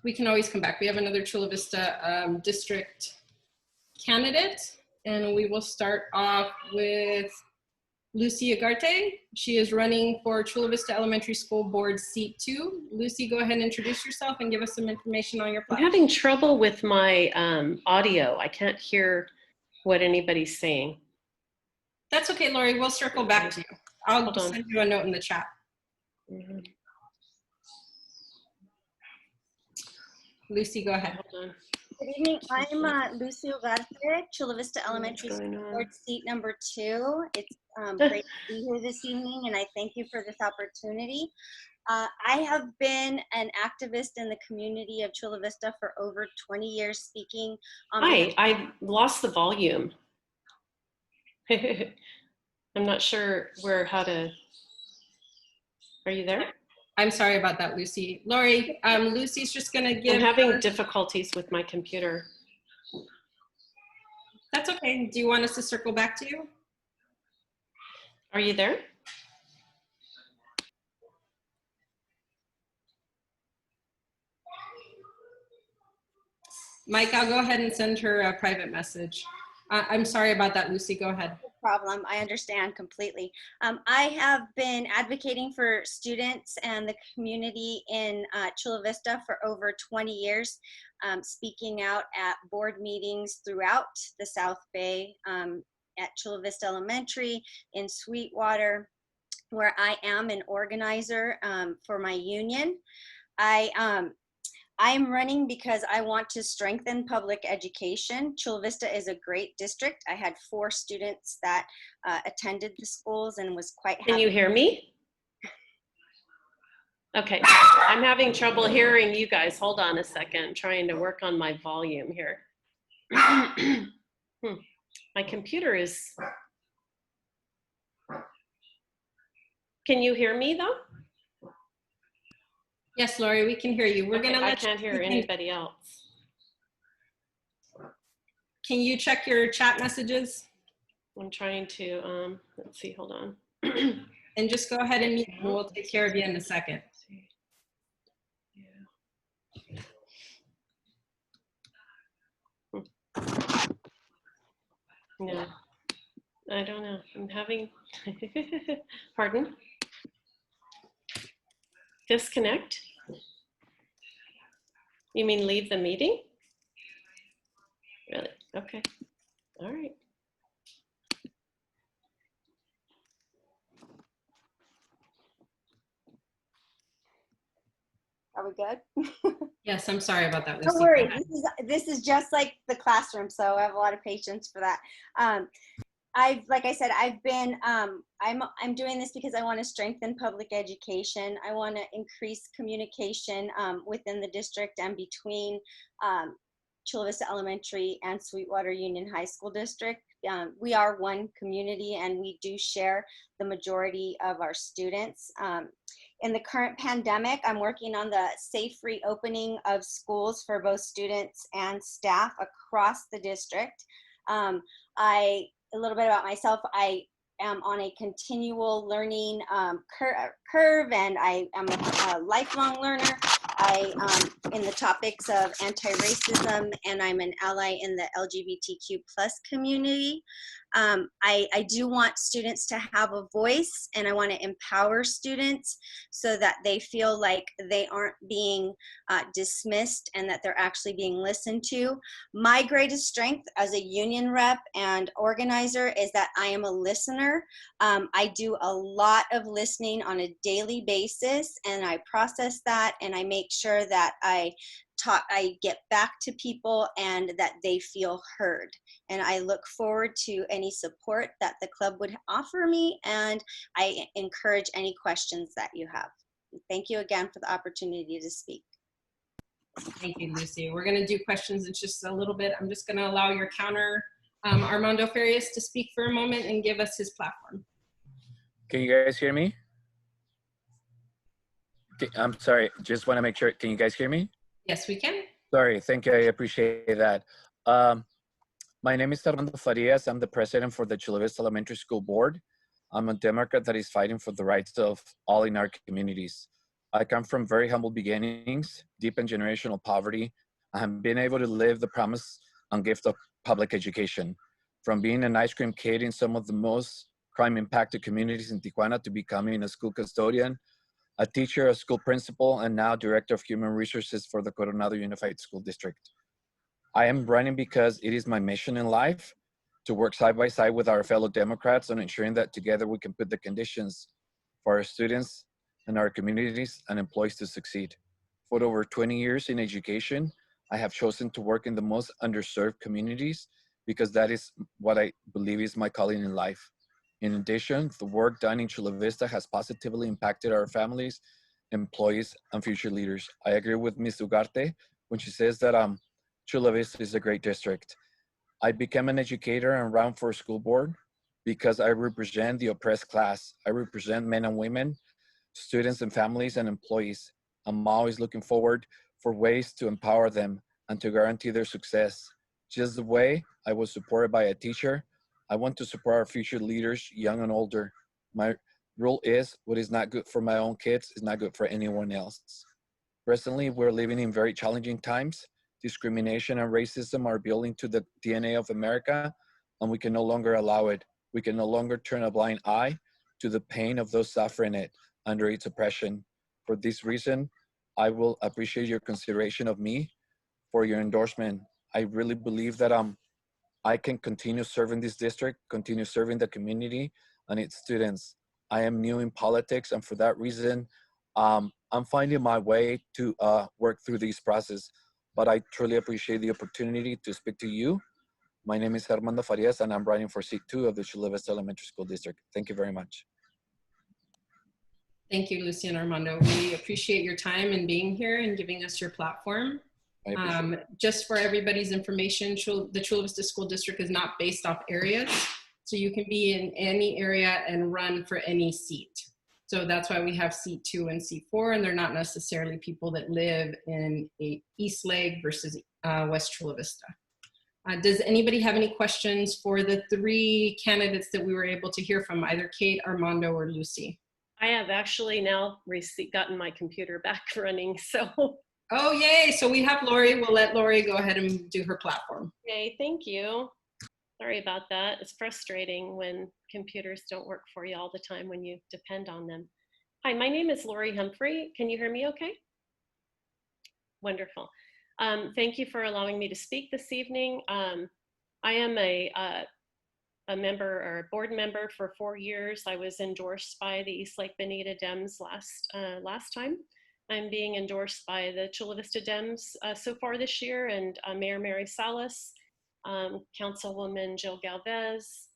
We can always come back. We have another Chula Vista district candidate, and we will start off with Lucy Agarte. She is running for Chula Vista Elementary School Board Seat 2. Lucy, go ahead and introduce yourself and give us some information on your I'm platform. having trouble with my audio. I can't hear what anybody's saying. That's okay, Lori. We'll circle back to you. I'll Hold on. send you a note in the chat. Lucy, go ahead. Hold on. Good evening. I'm Lucy Ugarte, Chula Vista Elementary What's going School on? Board Seat number 2. It's great to be here this evening, and I thank you for this opportunity. I have been an activist in the community of Chula Vista for over 20 years, speaking on Hi, I lost the volume. I'm not sure how to, are you there? I'm sorry about that, Lucy. Lori, Lucy's just gonna give. I'm having difficulties with my computer. That's okay. Do you want us to circle back to you? Are you there? Mike, I'll go ahead and send her a private message. I'm sorry about that, Lucy. Go ahead. problem. I understand completely. I have been advocating for students and the community in Chula Vista for over 20 years, speaking out at board meetings throughout the South Bay, at Chula Vista Elementary, in Sweetwater, where I am an organizer for my union. I am running because I want to strengthen public education. Chula Vista is a great district. I had 4 students that attended the schools and was quite happy. Can you hear me? Okay, I'm having trouble hearing you guys. Hold on a second. I'm trying to work on my volume here. My computer is Can you hear me though? Yes, Lori, we can hear you. We're Okay, gonna I let can't hear anybody else. Can you check your chat messages? I'm trying to, let's see, hold on. And just go ahead and mute, and we'll take care of you in a second. No, I don't know. I'm having, pardon? Disconnect? You mean leave the meeting? Really? Okay. All right. Are we good? Yes, I'm sorry about that, Lucy. Don't worry. This is just like the classroom, so I have a lot of patience for that. Like I said, I've been, I'm doing this because I want to strengthen public education. I want to increase communication within the district and between Chula Vista Elementary and Sweetwater Union High School District. We are one community and we do share the majority of our students. In the current pandemic, I'm working on the safe reopening of schools for both students and staff across the district. A little bit about myself, I am on a continual learning curve, and I am a lifelong learner. I in the topics of anti-racism, and I'm an ally in the LGBTQ+ community. I do want students to have a voice, and I want to empower students so that they feel like they aren't being dismissed and that they're actually being listened to. My greatest strength as a union rep and organizer is that I am a listener. I do a lot of listening on a daily basis, and I process that, and I make sure that I get back to people and that they feel heard. And I look forward to any support that the club would offer me, and I encourage any questions that you have. Thank you again for the opportunity to speak. Thank you, Lucy. We're going to do questions in just a little bit. I'm just going to allow your counter, Armando Farias, to speak for a moment and give us his platform. Can you guys hear me? Okay, I'm sorry, just want to make sure. Can you guys hear me? Yes, we can. Sorry, thank you. I appreciate that. My name is Armando Farias. I'm the president for the Chula Vista Elementary School Board. I'm a Democrat that is fighting for the rights of all in our communities. I come from very humble beginnings, deep in generational poverty. I have been able to live the promise and gift of public education. From being an ice cream kid in some of the most crime-impacted communities in Tijuana to becoming a school custodian, a teacher, a school principal, and now Director of Human Resources for the Coronado Unified School District. I am running because it is my mission in life to work side by side with our fellow Democrats on ensuring that together we can put the conditions for our students and our communities and employees to succeed. For over 20 years in education, I have chosen to work in the most underserved communities because that is what I believe is my calling in life. In addition, the work done in Chula Vista has positively impacted our families, employees, and future leaders. I agree with Ms. Ugarte when she says that Chula Vista is a great district. I became an educator and ran for school board because I represent the oppressed class. I represent men and women, students and families and employees. I'm always looking forward for ways to empower them and to guarantee their success. Just the way I was supported by a teacher, I want to support our future leaders, young and older. My rule is what is not good for my own kids is not good for anyone else. Presently, we're living in very challenging times. Discrimination and racism are built into the DNA of America, and we can no longer allow it. We can no longer turn a blind eye to the pain of those suffering it under its oppression. For this reason, I will appreciate your consideration of me for your endorsement. I really believe that I can continue serving this district, continue serving the community and its students. I am new in politics, and for that reason, I'm finding my way to work through this process. But I truly appreciate the opportunity to speak to you. My name is Armando Farias, and I'm running for seat 2 of the Chula Vista Elementary School District. Thank you very much. Thank you, Lucy and Armando. We appreciate your time and being here and giving us your platform. Just for everybody's information, the Chula Vista School District is not based off areas. So you can be in any area and run for any seat. So that's why we have C2 and C4, and they're not necessarily people that live in Estlake versus West Chula Vista. Does anybody have any questions for the 3 candidates that we were able to hear from, either Kate, Armando, or Lucy? I have actually now gotten my computer back running, so. Oh, yay. So we have Lori. We'll let Lori go ahead and do her platform. Okay, thank you. Sorry about that. It's frustrating when computers don't work for you all the time when you depend on them. Hi, my name is Lori Humphrey. Can you hear me okay? Wonderful. Thank you for allowing me to speak this evening. I am a member or a board member for 4 years. I was endorsed by the Estlake Bonita Dems last time. I'm being endorsed by the Chula Vista Dems so far this year, and Mayor Mary Salas, Councilwoman Jill Galvez.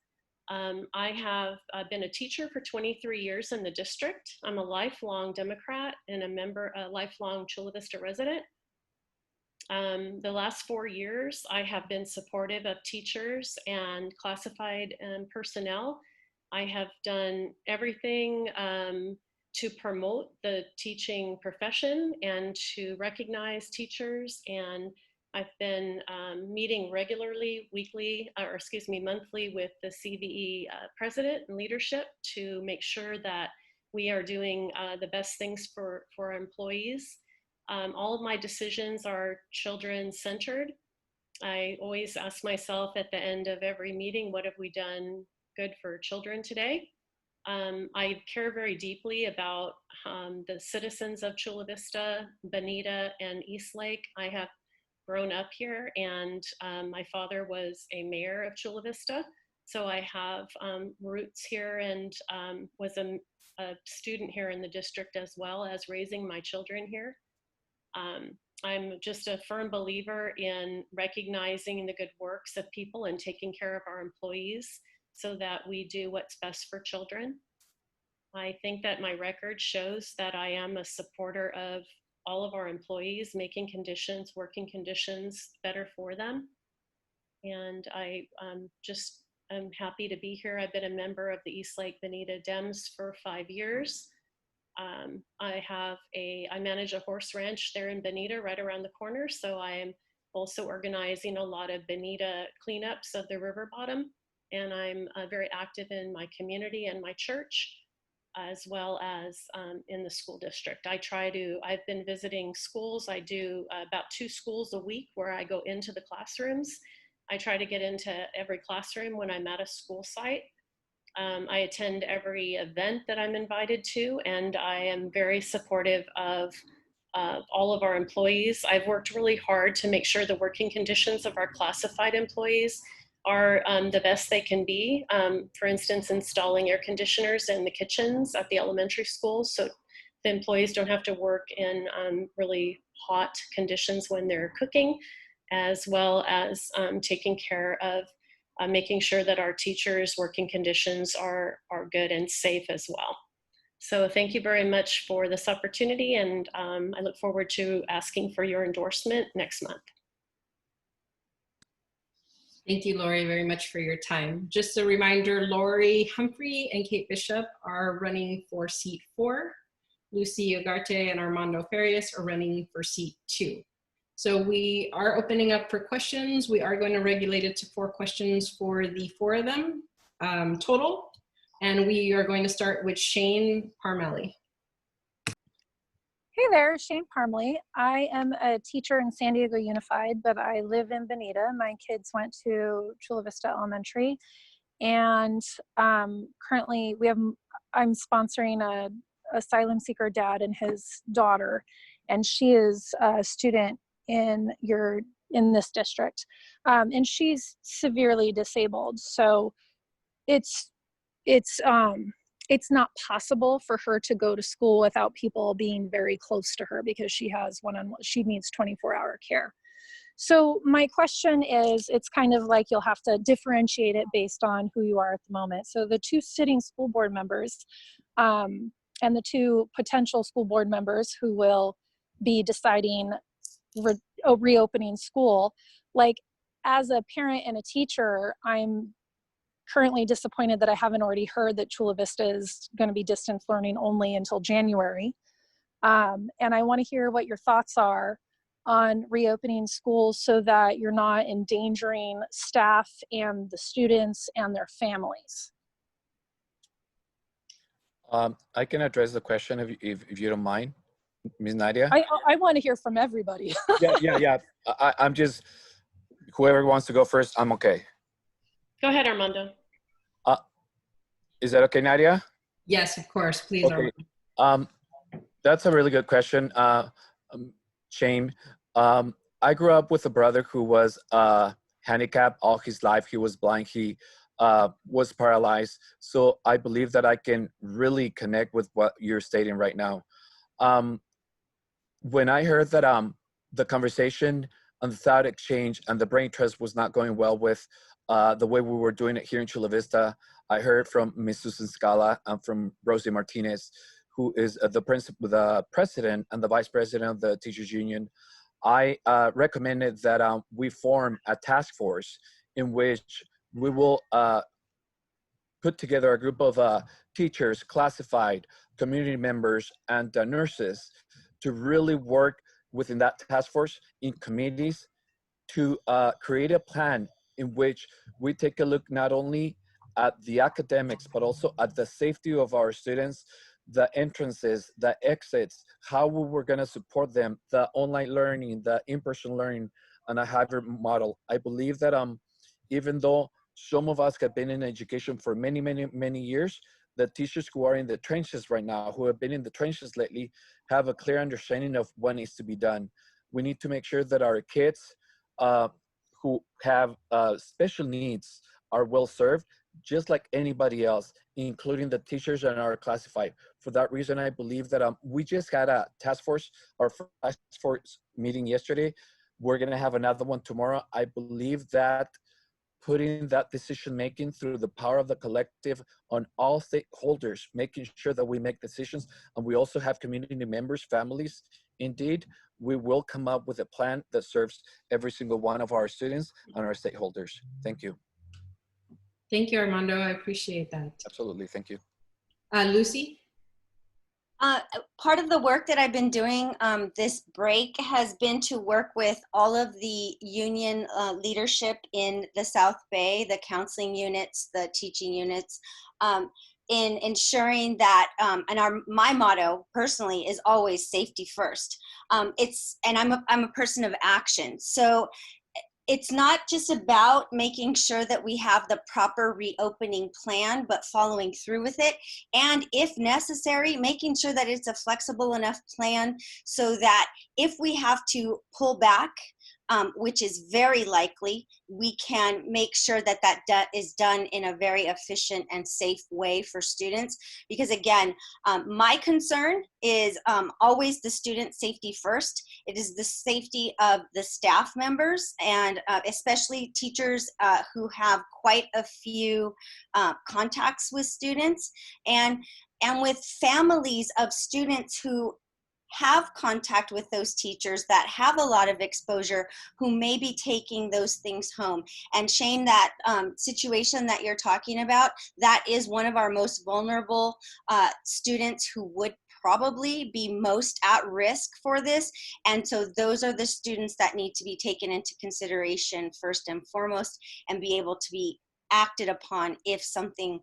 I have been a teacher for 23 years in the district. I'm a lifelong Democrat and a lifelong Chula Vista resident. The last 4 years, I have been supportive of teachers and classified personnel. I have done everything to promote the teaching profession and to recognize teachers. And I've been meeting regularly, monthly with the CVE president and leadership to make sure that we are doing the best things for our employees. All of my decisions are children-centered. I always ask myself at the end of every meeting, what have we done good for children today? I care very deeply about the citizens of Chula Vista, Bonita, and Estlake. I have grown up here, and my father was a mayor of Chula Vista, so I have roots here, and was a student here in the district, as well as raising my children here. I'm just a firm believer in recognizing the good works of people and taking care of our employees so that we do what's best for children. I think that my record shows that I am a supporter of all of our employees, making conditions, working conditions better for them. And I'm happy to be here. I've been a member of the Estlake Bonita Dems for 5 years. I manage a horse ranch there in Bonita, right around the corner. So I am also organizing a lot of Bonita cleanups of the river bottom. And I'm very active in my community and my church, as well as in the school district. I've been visiting schools. I do about 2 schools a week where I go into the classrooms. I try to get into every classroom when I'm at a school site. I attend every event that I'm invited to, and I am very supportive of all of our employees. I've worked really hard to make sure the working conditions of our classified employees are the best they can be. For instance, installing air conditioners in the kitchens at the elementary schools, so the employees don't have to work in really hot conditions when they're cooking, as well as taking care of making sure that our teachers' working conditions are good and safe as well. So thank you very much for this opportunity, and I look forward to asking for your endorsement next month. Thank you, Lori, very much for your time. Just a reminder, Lori Humphrey and Kate Bishop are running for seat 4. Lucy Ugarte and Armando Farias are running for seat 2. So we are opening up for questions. We are going to regulate it to 4 questions for the 4 of them total. And we are going to start with Shane Parmelli. Hey there, Shane Parmley. I am a teacher in San Diego Unified, but I live in Bonita. My kids went to Chula Vista Elementary, and currently I'm sponsoring a asylum seeker dad and his daughter, and she is a student in this district, and she's severely disabled. So it's not possible for her to go to school without people being very close to her, because she needs 24-hour care. So my question is, it's kind of like you'll have to differentiate it based on who you are at the moment. So the 2 sitting school board members and the 2 potential school board members who will be deciding reopening school, like, as a parent and a teacher, I'm currently disappointed that I haven't already heard that Chula Vista is going to be distance learning only until January. And I want to hear what your thoughts are on reopening schools so that you're not endangering staff and the students and their families. I can address the question if you don't mind, Ms. Nadia. I want to hear from everybody. Yeah. I'm just, whoever wants to go first, I'm okay. Go ahead, Armando. Is that okay, Nadia? Yes, of course, please. Okay. That's a really good question, Shane. I grew up with a brother who was handicapped all his life. He was blind. He was paralyzed. So I believe that I can really connect with what you're stating right now. When I heard that the conversation on the thought exchange and the brain trust was not going well with the way we were doing it here in Chula Vista, I heard from Ms. Susan Scala and from Rosie Martinez, who is the president and the vice president of the Teachers Union. I recommended that we form a task force in which we will put together a group of teachers, classified, community members, and nurses to really work within that task force in committees to create a plan in which we take a look not only at the academics, but also at the safety of our students, the entrances, the exits, how we were going to support them, the online learning, the in-person learning, and a hybrid model. I believe that even though some of us have been in education for many years, the teachers who are in the trenches right now, who have been in the trenches lately, have a clear understanding of what needs to be done. We need to make sure that our kids who have special needs are well served, just like anybody else, including the teachers that are classified. For that reason, I believe that we just had a task force, our first task force meeting yesterday. We're gonna have another one tomorrow. I believe that putting that decision-making through the power of the collective on all stakeholders, making sure that we make decisions, and we also have community members, families, indeed, we will come up with a plan that serves every single one of our students and our stakeholders. Thank you. Thank you, Armando. I appreciate that. Absolutely, thank you. Lucy? Part of the work that I've been doing this break has been to work with all of the union leadership in the South Bay, the counseling units, the teaching units, in ensuring that, my motto personally is always safety first. I'm a person of action. So it's not just about making sure that we have the proper reopening plan, but following through with it. And if necessary, making sure that it's a flexible enough plan so that if we have to pull back, which is very likely, we can make sure that that is done in a very efficient and safe way for students. Because again, my concern is always the student safety first. It is the safety of the staff members and especially teachers who have quite a few contacts with students and with families of students who have contact with those teachers that have a lot of exposure who may be taking those things home. And Shane, that situation that you're talking about, that is one of our most vulnerable students who would probably be most at risk for this. And so those are the students that need to be taken into consideration first and foremost and be able to be acted upon if something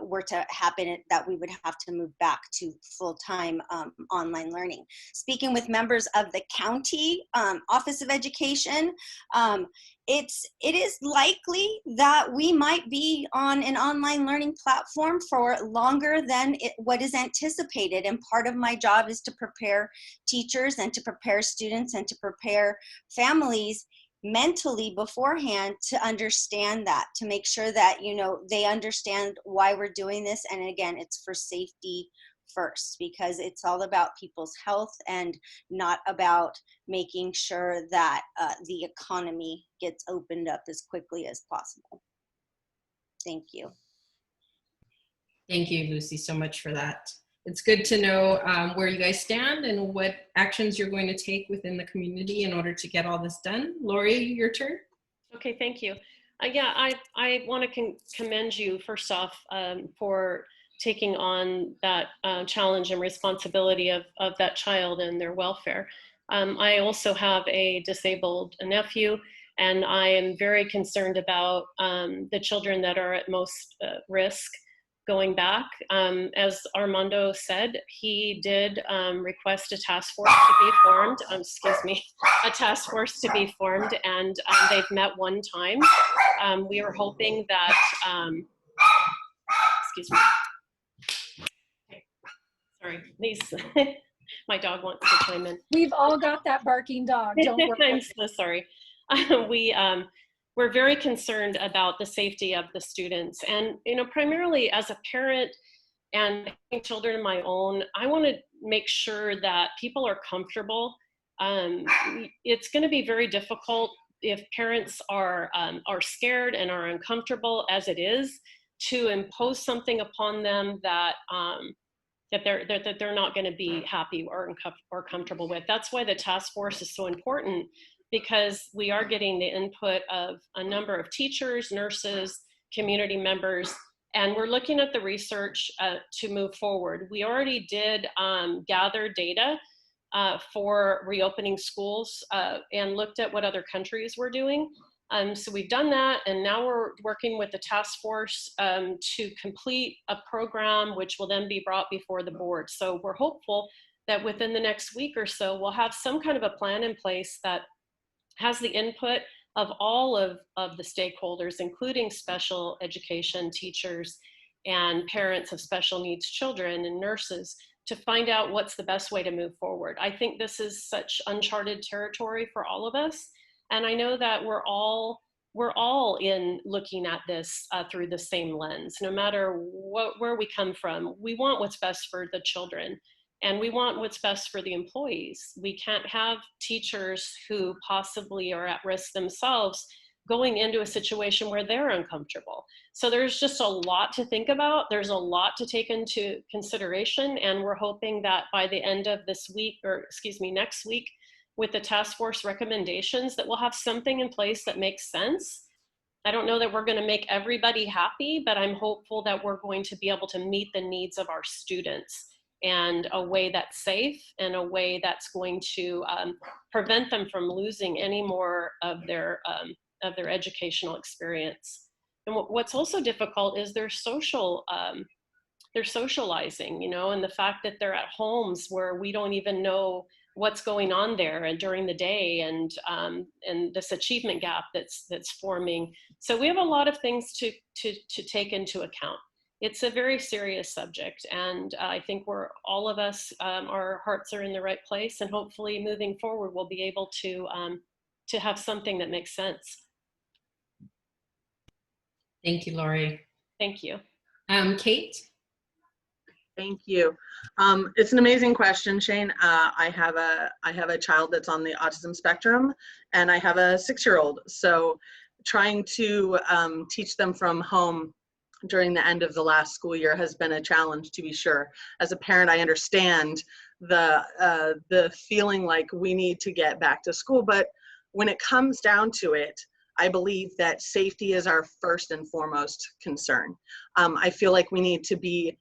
were to happen that we would have to move back to full-time online learning. Speaking with members of the county Office of Education, it is likely that we might be on an online learning platform for longer than what is anticipated. And part of my job is to prepare teachers and to prepare students and to prepare families mentally beforehand to understand that, to make sure that, you know, they understand why we're doing this. And again, it's for safety first, because it's all about people's health and not about making sure that the economy gets opened up as quickly as possible. Thank you. Thank you, Lucy, so much for that. It's good to know where you guys stand and what actions you're going to take within the community in order to get all this done. Lori, your turn. Okay, thank you. Yeah, I want to commend you first off for taking on that challenge and responsibility of that child and their welfare. I also have a disabled nephew, and I am very concerned about the children that are at most risk going back. As Armando said, he did request a task force to be formed, a task force to be formed, and they've met one time. We are hoping that, excuse me. Okay. Sorry, these, my dog wants to chime in. We've all got that barking dog, don't worry. I'm so sorry. We're very concerned about the safety of the students. And, you know, primarily as a parent and having children of my own, I want to make sure that people are comfortable. It's going to be very difficult if parents are scared and are uncomfortable as it is to impose something upon them that that they're not going to be happy or comfortable with. That's why the task force is so important, because we are getting the input of a number of teachers, nurses, community members, and we're looking at the research to move forward. We already did gather data for reopening schools and looked at what other countries were doing. So we've done that, and now we're working with the task force to complete a program which will then be brought before the board. So we're hopeful that within the next week or so, we'll have some kind of a plan in place that has the input of all of the stakeholders, including special education teachers and parents of special needs children and nurses, to find out what's the best way to move forward. I think this is such uncharted territory for all of us. And I know that we're all in looking at this through the same lens. No matter where we come from, we want what's best for the children, and we want what's best for the employees. We can't have teachers who possibly are at risk themselves going into a situation where they're uncomfortable. So there's just a lot to think about. There's a lot to take into consideration, and we're hoping that by the end of this week, or excuse me, next week, with the task force recommendations, that we'll have something in place that makes sense. I don't know that we're going to make everybody happy, but I'm hopeful that we're going to be able to meet the needs of our students and a way that's safe and a way that's going to prevent them from losing any more of their educational experience. And what's also difficult is their socializing, you know, and the fact that they're at homes where we don't even know what's going on there and during the day, and this achievement gap that's forming. So we have a lot of things to take into account. It's a very serious subject, and I think all of us, our hearts are in the right place, and hopefully moving forward, we'll be able to have something that makes sense. Thank you, Lori. Thank you. Kate? Thank you. It's an amazing question, Shane. I have a child that's on the autism spectrum, and I have a 6-year-old. So trying to teach them from home during the end of the last school year has been a challenge, to be sure. As a parent, I understand the feeling like we need to get back to school, but when it comes down to it, I believe that safety is our first and foremost concern. I feel like we need to be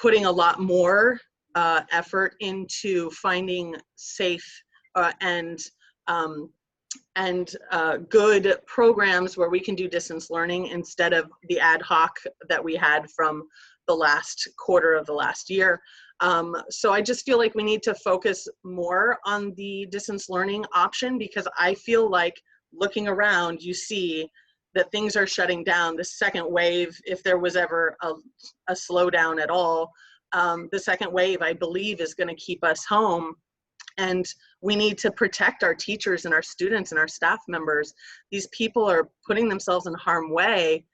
putting a lot more effort into finding safe and good programs where we can do distance learning instead of the ad hoc that we had from the last quarter of the last year. So I just feel like we need to focus more on the distance learning option, because I feel like looking around, you see that things are shutting down. The second wave, if there was ever a slowdown at all, the second wave, I believe, is going to keep us home. And we need to protect our teachers and our students and our staff members. These people are putting themselves in harm's way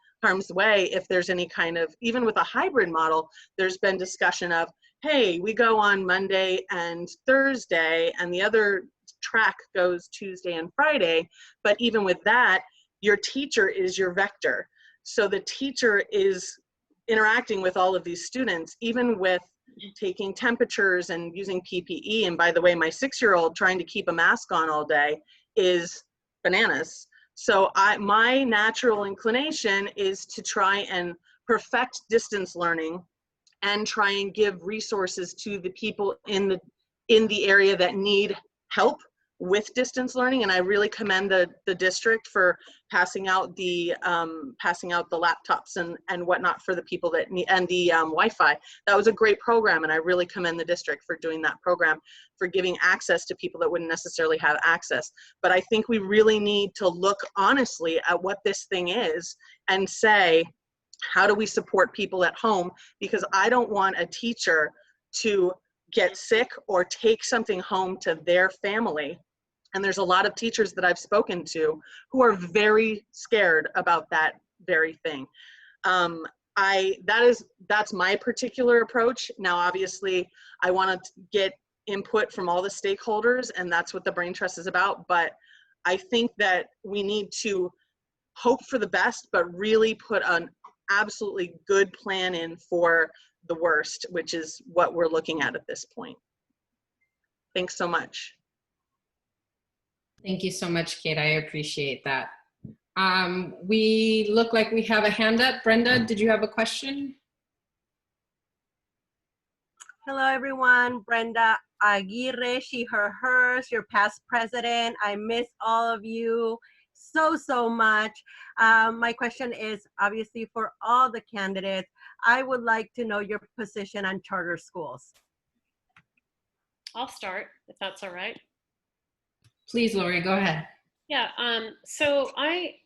if there's any kind of, even with a hybrid model, there's been discussion of, hey, we go on Monday and Thursday, and the other track goes Tuesday and Friday. But even with that, your teacher is your vector. So the teacher is interacting with all of these students, even with taking temperatures and using PPE. And by the way, my 6-year-old trying to keep a mask on all day is bananas. So my natural inclination is to try and perfect distance learning and try and give resources to the people in the area that need help with distance learning. And I really commend the district for passing out the laptops and whatnot for the people that need, and the Wi-Fi. That was a great program, and I really commend the district for doing that program, for giving access to people that wouldn't necessarily have access. But I think we really need to look honestly at what this thing is and say, how do we support people at home? Because I don't want a teacher to get sick or take something home to their family. And there's a lot of teachers that I've spoken to who are very scared about that very thing. That's my particular approach. Now, obviously, I want to get input from all the stakeholders, and that's what the Brain Trust is about. But I think that we need to hope for the best, but really put an absolutely good plan in for the worst, which is what we're looking at this point. Thanks so much. Thank you so much, Kate. I appreciate that. We look like we have a hand up. Brenda, did you have a question? Hello, everyone. Brenda Aguirre, she, her, hers, your past president. I miss all of you so much. My question is obviously for all the candidates. I would like to know your position on charter schools. I'll start, if that's all right. Please, Lori, go ahead. Yeah, so I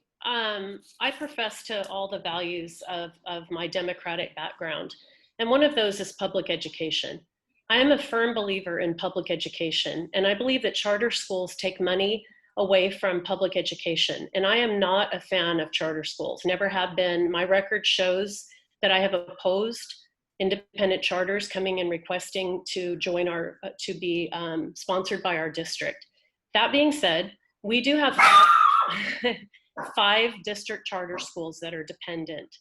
profess to all the values of my democratic background. And one of those is public education. I am a firm believer in public education, and I believe that charter schools take money away from public education. And I am not a fan of charter schools, never have been. My record shows that I have opposed independent charters coming and requesting to join to be sponsored by our district. That being said, we do have 5 district charter schools that are dependent.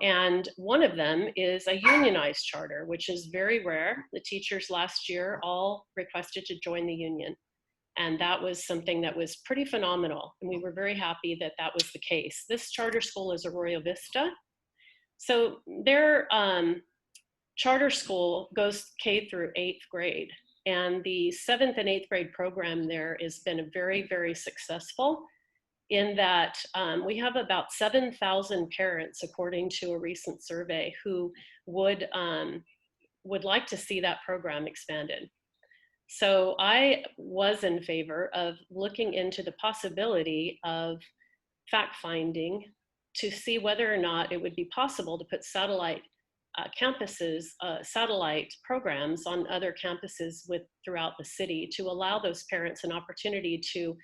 And one of them is a unionized charter, which is very rare. The teachers last year all requested to join the union. And that was something that was pretty phenomenal. And we were very happy that that was the case. This charter school is Arroyo Vista. So their charter school goes K through 8th grade. And the 7th and 8th grade program there has been very, very successful in that we have about 7,000 parents, according to a recent survey, who would like to see that program expanded. So I was in favor of looking into the possibility of fact-finding to see whether or not it would be possible to put satellite campuses, satellite programs on other campuses throughout the city to allow those parents an opportunity to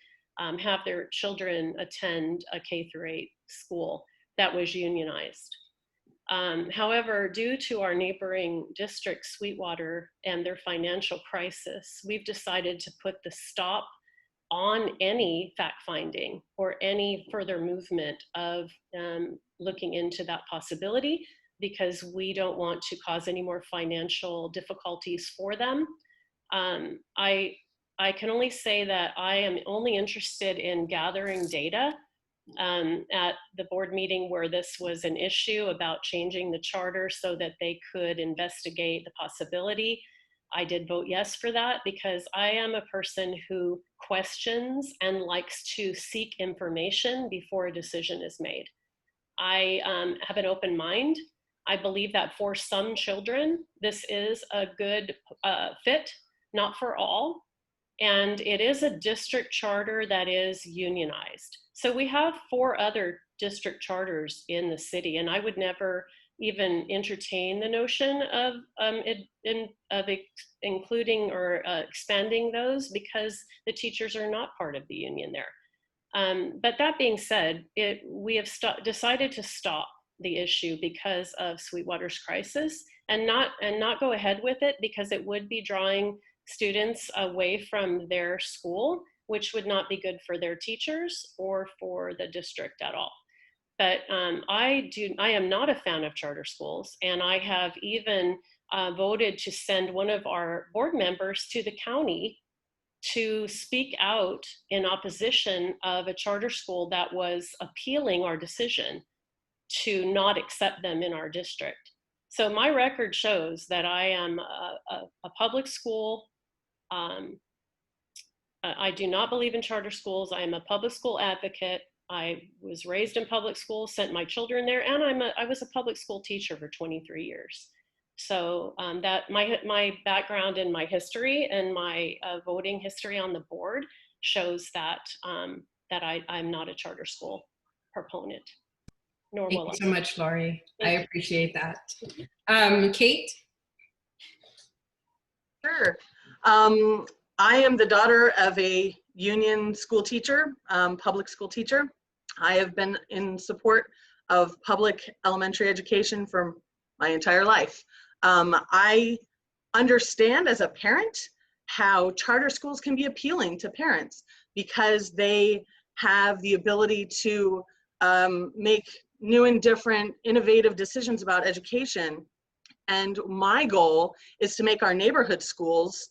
have their children attend a K through 8 school that was unionized. However, due to our neighboring district, Sweetwater, and their financial crisis, we've decided to put the stop on any fact-finding or any further movement of looking into that possibility, because we don't want to cause any more financial difficulties for them. I can only say that I am only interested in gathering data at the board meeting where this was an issue about changing the charter so that they could investigate the possibility. I did vote yes for that because I am a person who questions and likes to seek information before a decision is made. I have an open mind. I believe that for some children, this is a good fit, not for all. And it is a district charter that is unionized. So we have 4 other district charters in the city, and I would never even entertain the notion of including or expanding those because the teachers are not part of the union there. But that being said, we have decided to stop the issue because of Sweetwater's crisis and not go ahead with it because it would be drawing students away from their school, which would not be good for their teachers or for the district at all. But I am not a fan of charter schools, and I have even voted to send one of our board members to the county to speak out in opposition of a charter school that was appealing our decision to not accept them in our district. So my record shows that I am a public school. I do not believe in charter schools. I am a public school advocate. I was raised in public school, sent my children there, and I was a public school teacher for 23 years. So that my background and my history and my voting history on the board shows that that I'm not a charter school proponent, nor will I. Thank you so much, Lori. I appreciate that. Kate? Sure. I am the daughter of a union school teacher, public school teacher. I have been in support of public elementary education for my entire life. I understand as a parent how charter schools can be appealing to parents because they have the ability to make new and different innovative decisions about education. And my goal is to make our neighborhood schools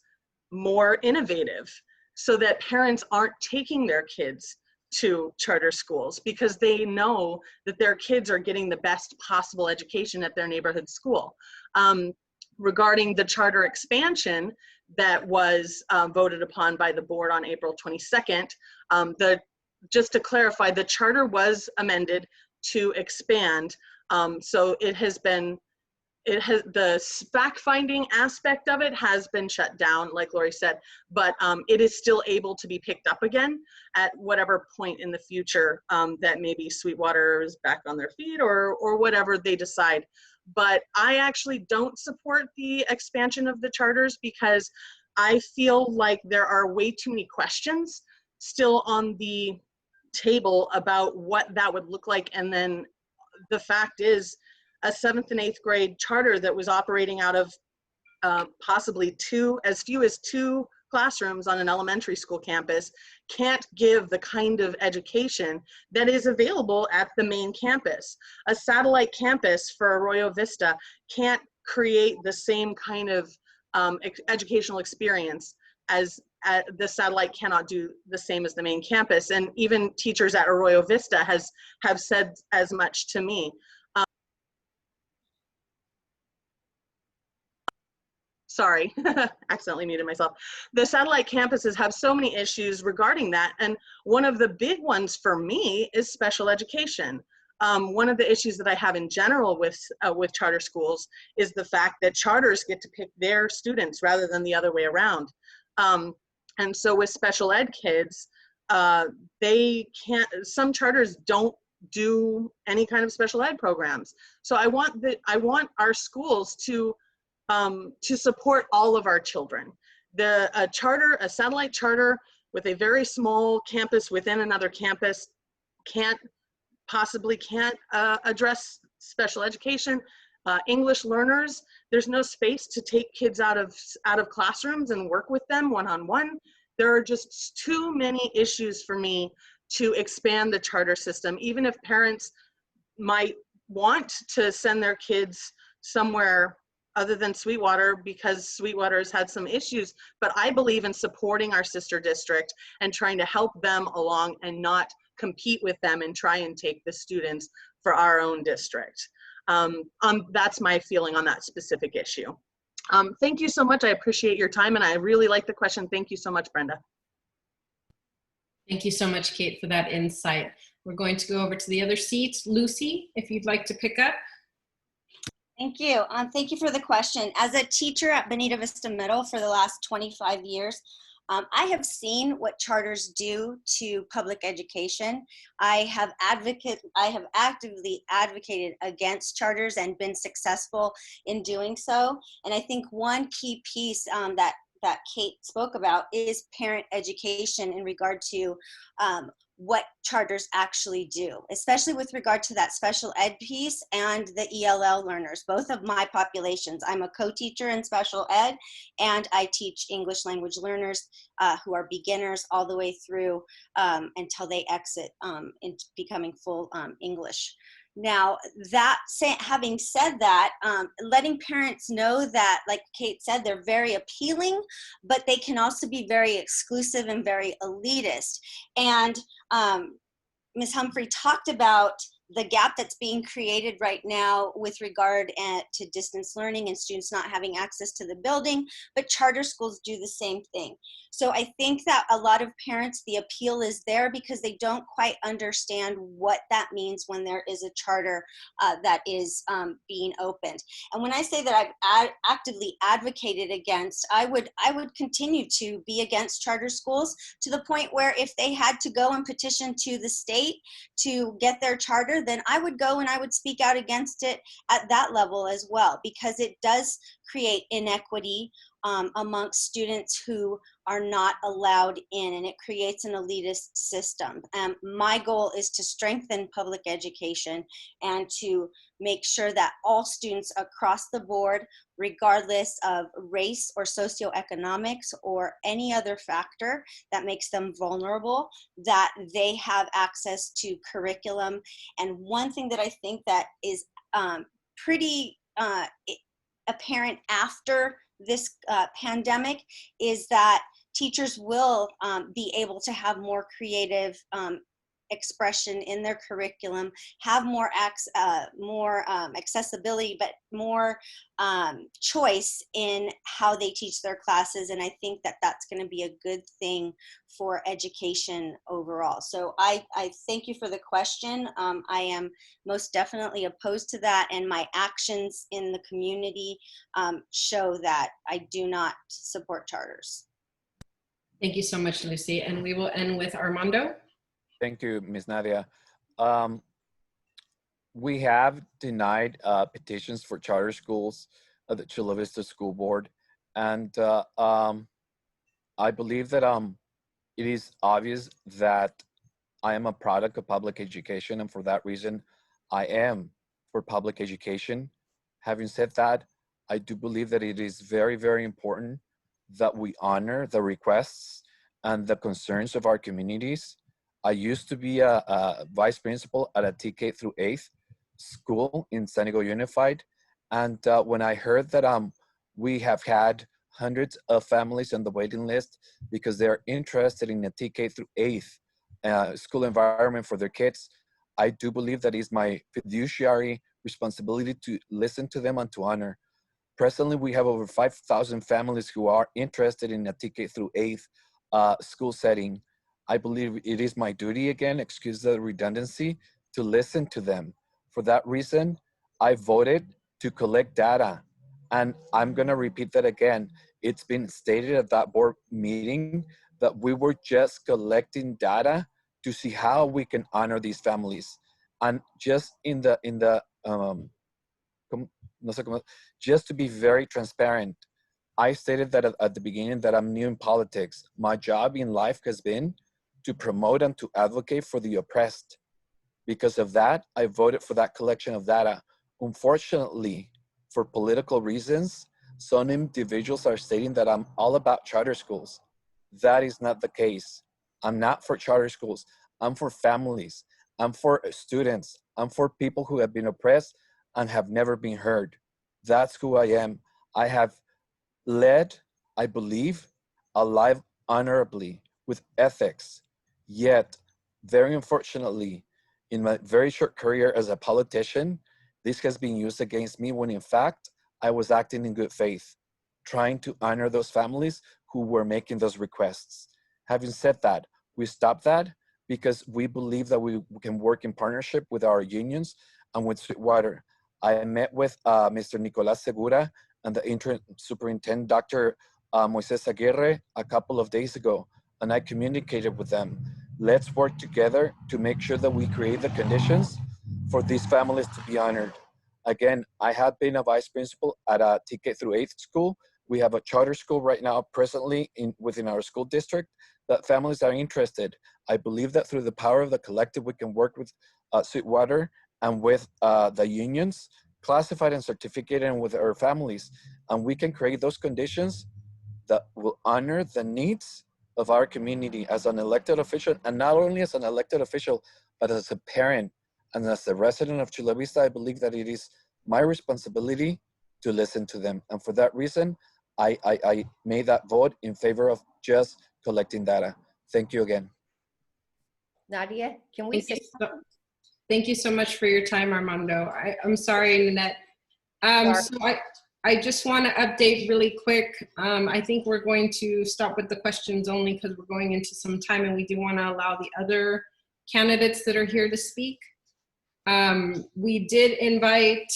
more innovative so that parents aren't taking their kids to charter schools because they know that their kids are getting the best possible education at their neighborhood school. Regarding the charter expansion that was voted upon by the board on April 22nd, just to clarify, the charter was amended to expand. So the fact-finding aspect of it has been shut down, like Lori said, but it is still able to be picked up again at whatever point in the future that maybe Sweetwater is back on their feet or whatever they decide. But I actually don't support the expansion of the charters because I feel like there are way too many questions still on the table about what that would look like. And then the fact is, a 7th and 8th grade charter that was operating out of possibly as few as 2 classrooms on an elementary school campus can't give the kind of education that is available at the main campus. A satellite campus for Arroyo Vista can't create the same kind of educational experience as the satellite cannot do the same as the main campus. And even teachers at Arroyo Vista have said as much to me. Sorry, accidentally muted myself. The satellite campuses have so many issues regarding that. And one of the big ones for me is special education. One of the issues that I have in general with charter schools is the fact that charters get to pick their students rather than the other way around. And so with special ed kids, some charters don't do any kind of special ed programs. So I want our schools to support all of our children. A satellite charter with a very small campus within another campus can't address special education. English learners, there's no space to take kids out of classrooms and work with them one-on-one. There are just too many issues for me to expand the charter system, even if parents might want to send their kids somewhere other than Sweetwater because Sweetwater has had some issues. But I believe in supporting our sister district and trying to help them along and not compete with them and try and take the students for our own district. That's my feeling on that specific issue. Thank you so much. I appreciate your time and I really like the question. Thank you so much, Brenda. Thank you so much, Kate, for that insight. We're going to go over to the other seat. Lucy, if you'd like to pick up. Thank you. Thank you for the question. As a teacher at Bonita Vista Middle for the last 25 years, I have seen what charters do to public education. I have actively advocated against charters and been successful in doing so. And I think one key piece that Kate spoke about is parent education in regard to what charters actually do, especially with regard to that special ed piece and the ELL learners, both of my populations. I'm a co-teacher in special ed, and I teach English language learners who are beginners all the way through until they exit into becoming full English. Now, having said that, letting parents know that, like Kate said, they're very appealing, but they can also be very exclusive and very elitist. And Ms. Humphrey talked about the gap that's being created right now with regard to distance learning and students not having access to the building, but charter schools do the same thing. So I think that a lot of parents, the appeal is there because they don't quite understand what that means when there is a charter that is being opened. And when I say that I've actively advocated against, I would continue to be against charter schools to the point where if they had to go and petition to the state to get their charter, then I would go and I would speak out against it at that level as well, because it does create inequity amongst students who are not allowed in, and it creates an elitist system. My goal is to strengthen public education and to make sure that all students across the board, regardless of race or socioeconomics or any other factor that makes them vulnerable, that they have access to curriculum. And one thing that I think that is pretty apparent after this pandemic is that teachers will be able to have more creative expression in their curriculum, have more accessibility, but more choice in how they teach their classes. And I think that that's going to be a good thing for education overall. So I thank you for the question. I am most definitely opposed to that, and my actions in the community show that I do not support charters. Thank you so much, Lucy. And we will end with Armando. Thank you, Ms. Nadia. We have denied petitions for charter schools at the Chula Vista School Board. And I believe that it is obvious that I am a product of public education, and for that reason, I am for public education. Having said that, I do believe that it is very, very important that we honor the requests and the concerns of our communities. I used to be a vice principal at a TK through 8th school in San Diego Unified. And when I heard that we have had hundreds of families on the waiting list because they're interested in a TK through 8th school environment for their kids, I do believe that is my fiduciary responsibility to listen to them and to honor. Presently, we have over 5,000 families who are interested in a TK through 8th school setting. I believe it is my duty, again, excuse the redundancy, to listen to them. For that reason, I voted to collect data. And I'm gonna repeat that again. It's been stated at that board meeting that we were just collecting data to see how we can honor these families. And just just to be very transparent, I stated that at the beginning that I'm new in politics. My job in life has been to promote and to advocate for the oppressed. Because of that, I voted for that collection of data. Unfortunately, for political reasons, some individuals are stating that I'm all about charter schools. That is not the case. I'm not for charter schools. I'm for families. I'm for students. I'm for people who have been oppressed and have never been heard. That's who I am. I have led, I believe, a life honorably with ethics. Yet, very unfortunately, in my very short career as a politician, this has been used against me when in fact, I was acting in good faith, trying to honor those families who were making those requests. Having said that, we stopped that because we believe that we can work in partnership with our unions and with Sweetwater. I met with Mr. Nicolas Segura and the interim superintendent, Dr. Moises Aguirre, a couple of days ago, and I communicated with them. Let's work together to make sure that we create the conditions for these families to be honored. Again, I have been a vice principal at a TK through 8th school. We have a charter school right now presently within our school district that families are interested. I believe that through the power of the collective, we can work with Sweetwater and with the unions, classified and certificated, and with our families. And we can create those conditions that will honor the needs of our community as an elected official, and not only as an elected official, but as a parent, And as a resident of Chula Vista, I believe that it is my responsibility to listen to them. And for that reason, I made that vote in favor of just collecting data. Thank you again. Nadia, can we say? Thank you so much for your time, Armando. I'm sorry, Nanette. So I just want to update really quick. I think we're going to stop with the questions only because we're going into some time, and we do want to allow the other candidates that are here to speak. We did invite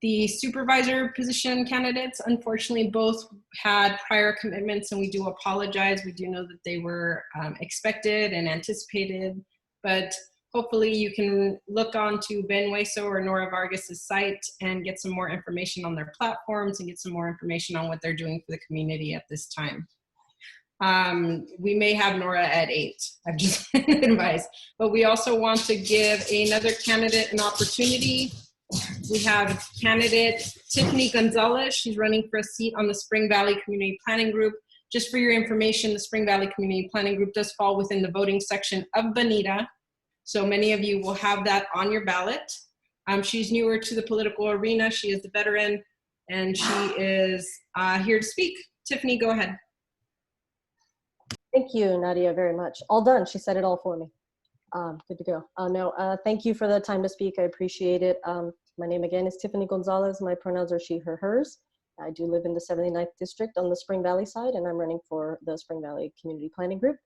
the supervisor position candidates. Unfortunately, both had prior commitments, and we do apologize. We do know that they were expected and anticipated, but hopefully you can look onto Ben Hueso or Nora Vargas's site and get some more information on their platforms and get some more information on what they're doing for the community at this time. We may have Nora at 8, I've just advised, but we also want to give another candidate an opportunity. We have candidate Tiffany Gonzalez. She's running for a seat on the Spring Valley Community Planning Group. Just for your information, the Spring Valley Community Planning Group does fall within the voting section of Bonita. So many of you will have that on your ballot. She's newer to the political arena. She is the veteran, and she is here to speak. Tiffany, go ahead. Thank you, Nadia, very much. All done. She said it all for me. Good to go. Thank you for the time to speak. I appreciate it. My name again is Tiffany Gonzalez. My pronouns are she, her, hers. I do live in the 79th district on the Spring Valley side, and I'm running for the Spring Valley Community Planning Group.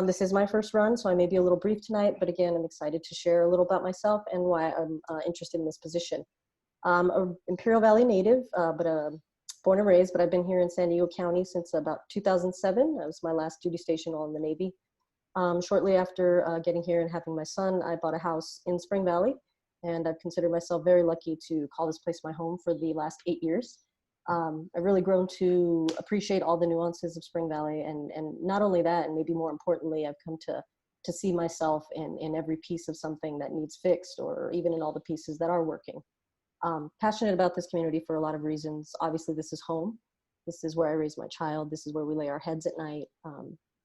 This is my first run, so I may be a little brief tonight, but again, I'm excited to share a little about myself and why I'm interested in this position. I'm an Imperial Valley native, born and raised, but I've been here in San Diego County since about 2007. That was my last duty station while in the Navy. Shortly after getting here and having my son, I bought a house in Spring Valley, and I've considered myself very lucky to call this place my home for the last 8 years. I've really grown to appreciate all the nuances of Spring Valley, and not only that, and maybe more importantly, I've come to see myself in every piece of something that needs fixed, or even in all the pieces that are working. Passionate about this community for a lot of reasons. Obviously, this is home. This is where I raise my child. This is where we lay our heads at night.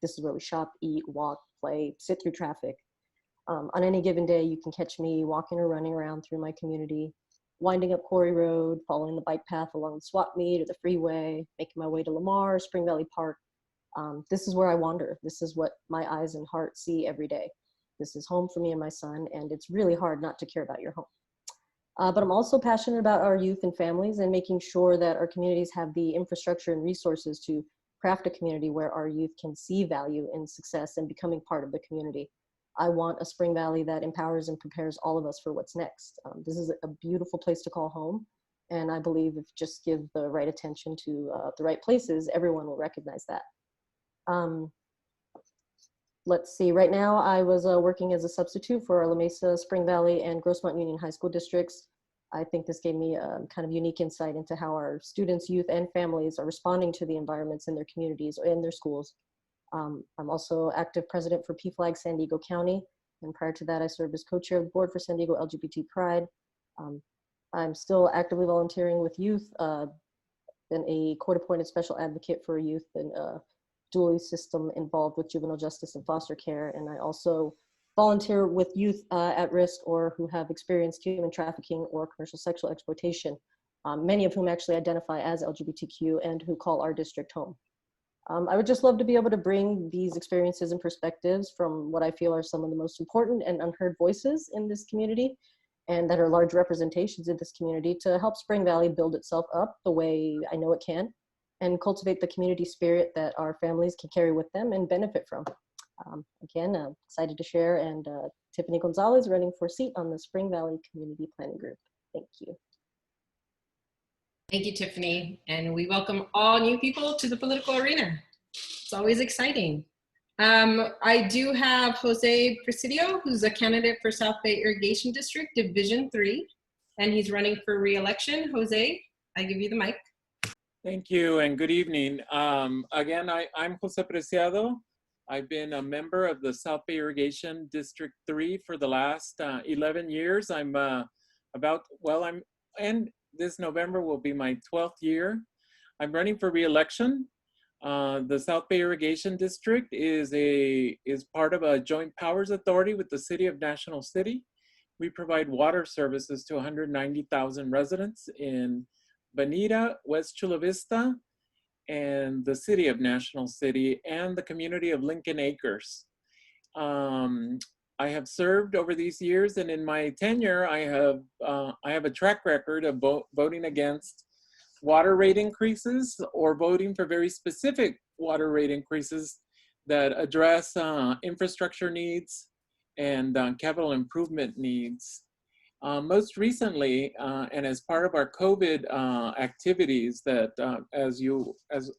This is where we shop, eat, walk, play, sit through traffic. On any given day, you can catch me walking or running around through my community, winding up Quarry Road, following the bike path along the swap meet or the freeway, making my way to Lamar, Spring Valley Park. This is where I wander. This is what my eyes and heart see every day. This is home for me and my son, and it's really hard not to care about your home. But I'm also passionate about our youth and families and making sure that our communities have the infrastructure and resources to craft a community where our youth can see value in success and becoming part of the community. I want a Spring Valley that empowers and prepares all of us for what's next. This is a beautiful place to call home, and I believe if just give the right attention to the right places, everyone will recognize that. Let's see, right now I was working as a substitute for our La Mesa, Spring Valley, and Grossmont Union High School districts. I think this gave me a kind of unique insight into how our students, youth, and families are responding to the environments in their communities or in their schools. I'm also active president for PFLAG San Diego County, and prior to that I served as co-chair of the board for San Diego LGBT Pride. I'm still actively volunteering with youth, been a court-appointed special advocate for youth and dual system involved with juvenile justice and foster care, and I also volunteer with youth at risk or who have experienced human trafficking or commercial sexual exploitation, many of whom actually identify as LGBTQ and who call our district home. I would just love to be able to bring these experiences and perspectives from what I feel are some of the most important and unheard voices in this community, and that are large representations in this community, to help Spring Valley build itself up the way I know it can, and cultivate the community spirit that our families can carry with them and benefit from. Again, I'm excited to share, and Tiffany Gonzalez running for a seat on the Spring Valley Community Planning Group. Thank you. Thank you, Tiffany. And we welcome all new people to the political arena. It's always exciting. I do have Jose Presidio, who's a candidate for South Bay Irrigation District, Division 3, and he's running for re-election. Jose, I give you the mic. Thank you and good evening. Again, I'm Jose Preciado. I've been a member of the South Bay Irrigation District 3 for the last 11 years. And this November will be my 12th year. I'm running for re-election. The South Bay Irrigation District is part of a joint powers authority with the City of National City. we provide water services to 190,000 residents in Bonita, West Chula Vista, and the city of National City, and the community of Lincoln Acres. I have served over these years, and in my tenure, I have a track record of voting against water rate increases or voting for very specific water rate increases that address infrastructure needs and capital improvement needs. Most recently, and as part of our COVID activities that, as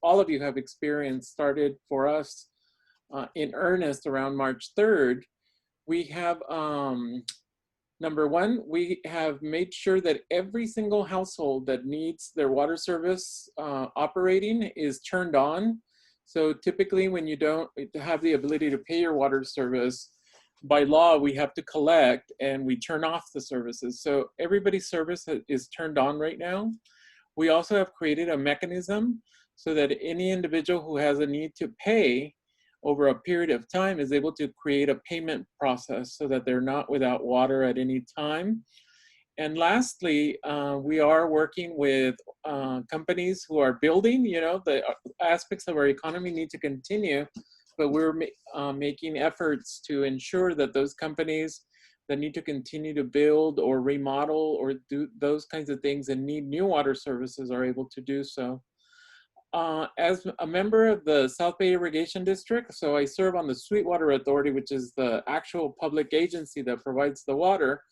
all of you have experienced, started for us in earnest around March 3rd, we have, number one, we have made sure that every single household that needs their water service operating is turned on. So typically when you don't have the ability to pay your water service, by law, we have to collect and we turn off the services. So everybody's service is turned on right now. We also have created a mechanism so that any individual who has a need to pay over a period of time is able to create a payment process so that they're not without water at any time. And lastly, we are working with companies who are building, the aspects of our economy need to continue, but we're making efforts to ensure that those companies that need to continue to build or remodel or do those kinds of things and need new water services are able to do so. As a member of the South Bay Irrigation District, so I serve on the Sweetwater Authority, which is the actual public agency that provides the water.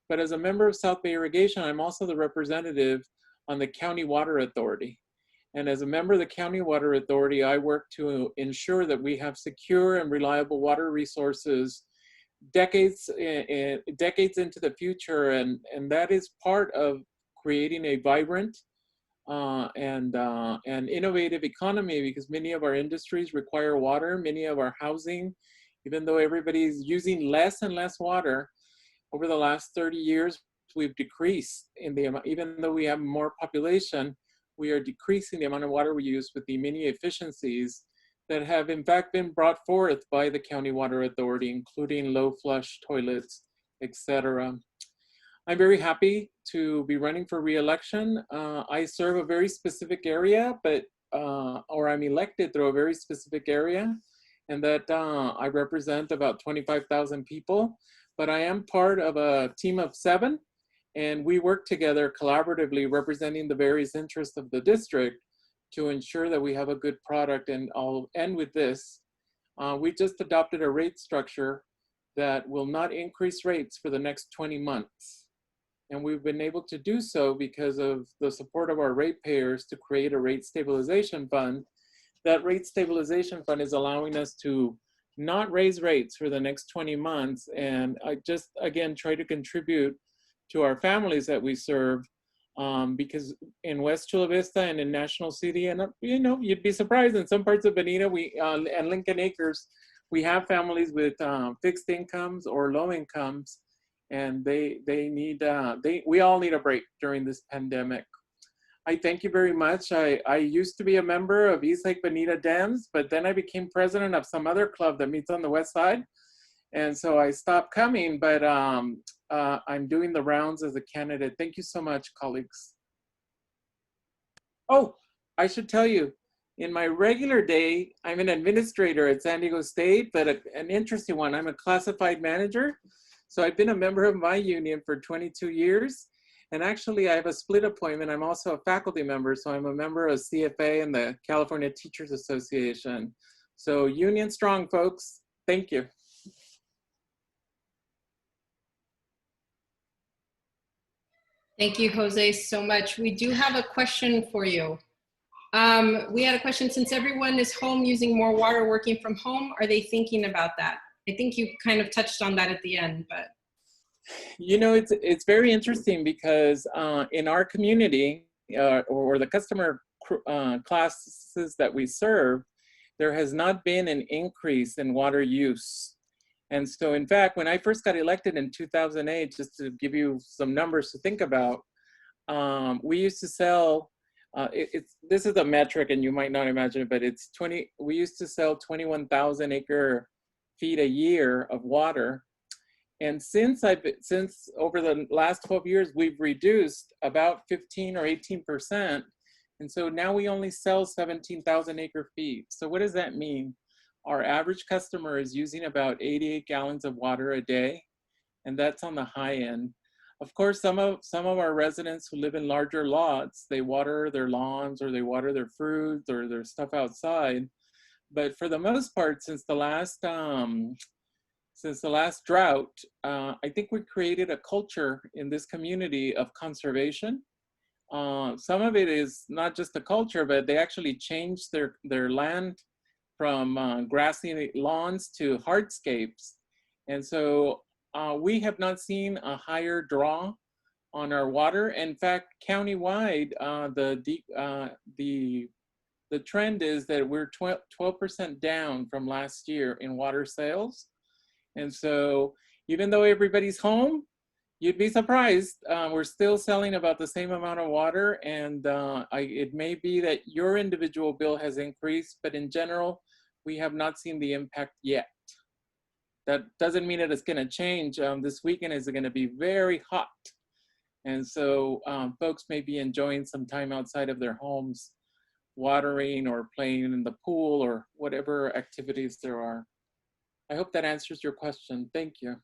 But as a member of South Bay Irrigation, I'm also the representative on the County Water Authority. And as a member of the County Water Authority, I work to ensure that we have secure and reliable water resources decades into the future. And that is part of creating a vibrant and innovative economy, because many of our industries require water, many of our housing, even though everybody's using less and less water, over the last 30 years, we've decreased in the amount, even though we have more population, we are decreasing the amount of water we use with the many efficiencies that have in fact been brought forth by the County Water Authority, including low flush toilets, etc. I'm very happy to be running for re-election. I serve a very specific area, or I'm elected through a very specific area, and that I represent about 25,000 people, but I am part of a team of 7, and we work together collaboratively representing the various interests of the district to ensure that we have a good product. And I'll end with this. We just adopted a rate structure that will not increase rates for the next 20 months. And we've been able to do so because of the support of our ratepayers to create a rate stabilization fund. That rate stabilization fund is allowing us to not raise rates for the next 20 months. And I just, again, try to contribute to our families that we serve, because in West Chula Vista and in National City, and you'd be surprised, in some parts of Bonita and Lincoln Acres, we have families with fixed incomes or low incomes, and we all need a break during this pandemic. I thank you very much. I used to be a member of Estlake Bonita Dems, but then I became president of some other club that meets on the west side. And so I stopped coming, but I'm doing the rounds as a candidate. Thank you so much, colleagues. Oh, I should tell you, in my regular day, I'm an administrator at San Diego State, but an interesting one. I'm a classified manager. So I've been a member of my union for 22 years. And actually, I have a split appointment. I'm also a faculty member, so I'm a member of CFA and the California Teachers Association. So union strong, folks. Thank you. Thank you, Jose, so much. We do have a question for you. We had a question, since everyone is home using more water working from home, are they thinking about that? I think you kind of touched on that at the end, but. It's very interesting because in our community or the customer classes that we serve, there has not been an increase in water use. And so in fact, when I first got elected in 2008, just to give you some numbers to think about, we used to sell, this is a metric and you might not imagine it, but we used to sell 21,000 acre feet a year of water. And since over the last 12 years, we've reduced about 15 or 18%. And so now we only sell 17,000 acre feet. So what does that mean? Our average customer is using about 88 gallons of water a day, and that's on the high end. Of course, some of our residents who live in larger lots, they water their lawns or they water their fruits or their stuff outside. But for the most part, since the last drought, I think we created a culture in this community of conservation. Some of it is not just a culture, but they actually changed their land from grassy lawns to hardscapes. And so we have not seen a higher draw on our water. In fact, countywide, the trend is that we're 12% down from last year in water sales. And so even though everybody's home, you'd be surprised, we're still selling about the same amount of water. And it may be that your individual bill has increased, but in general, we have not seen the impact yet. That doesn't mean that it's gonna change. This weekend is gonna be very hot. And so folks may be enjoying some time outside of their homes, watering or playing in the pool or whatever activities there are. I hope that answers your question. Thank you.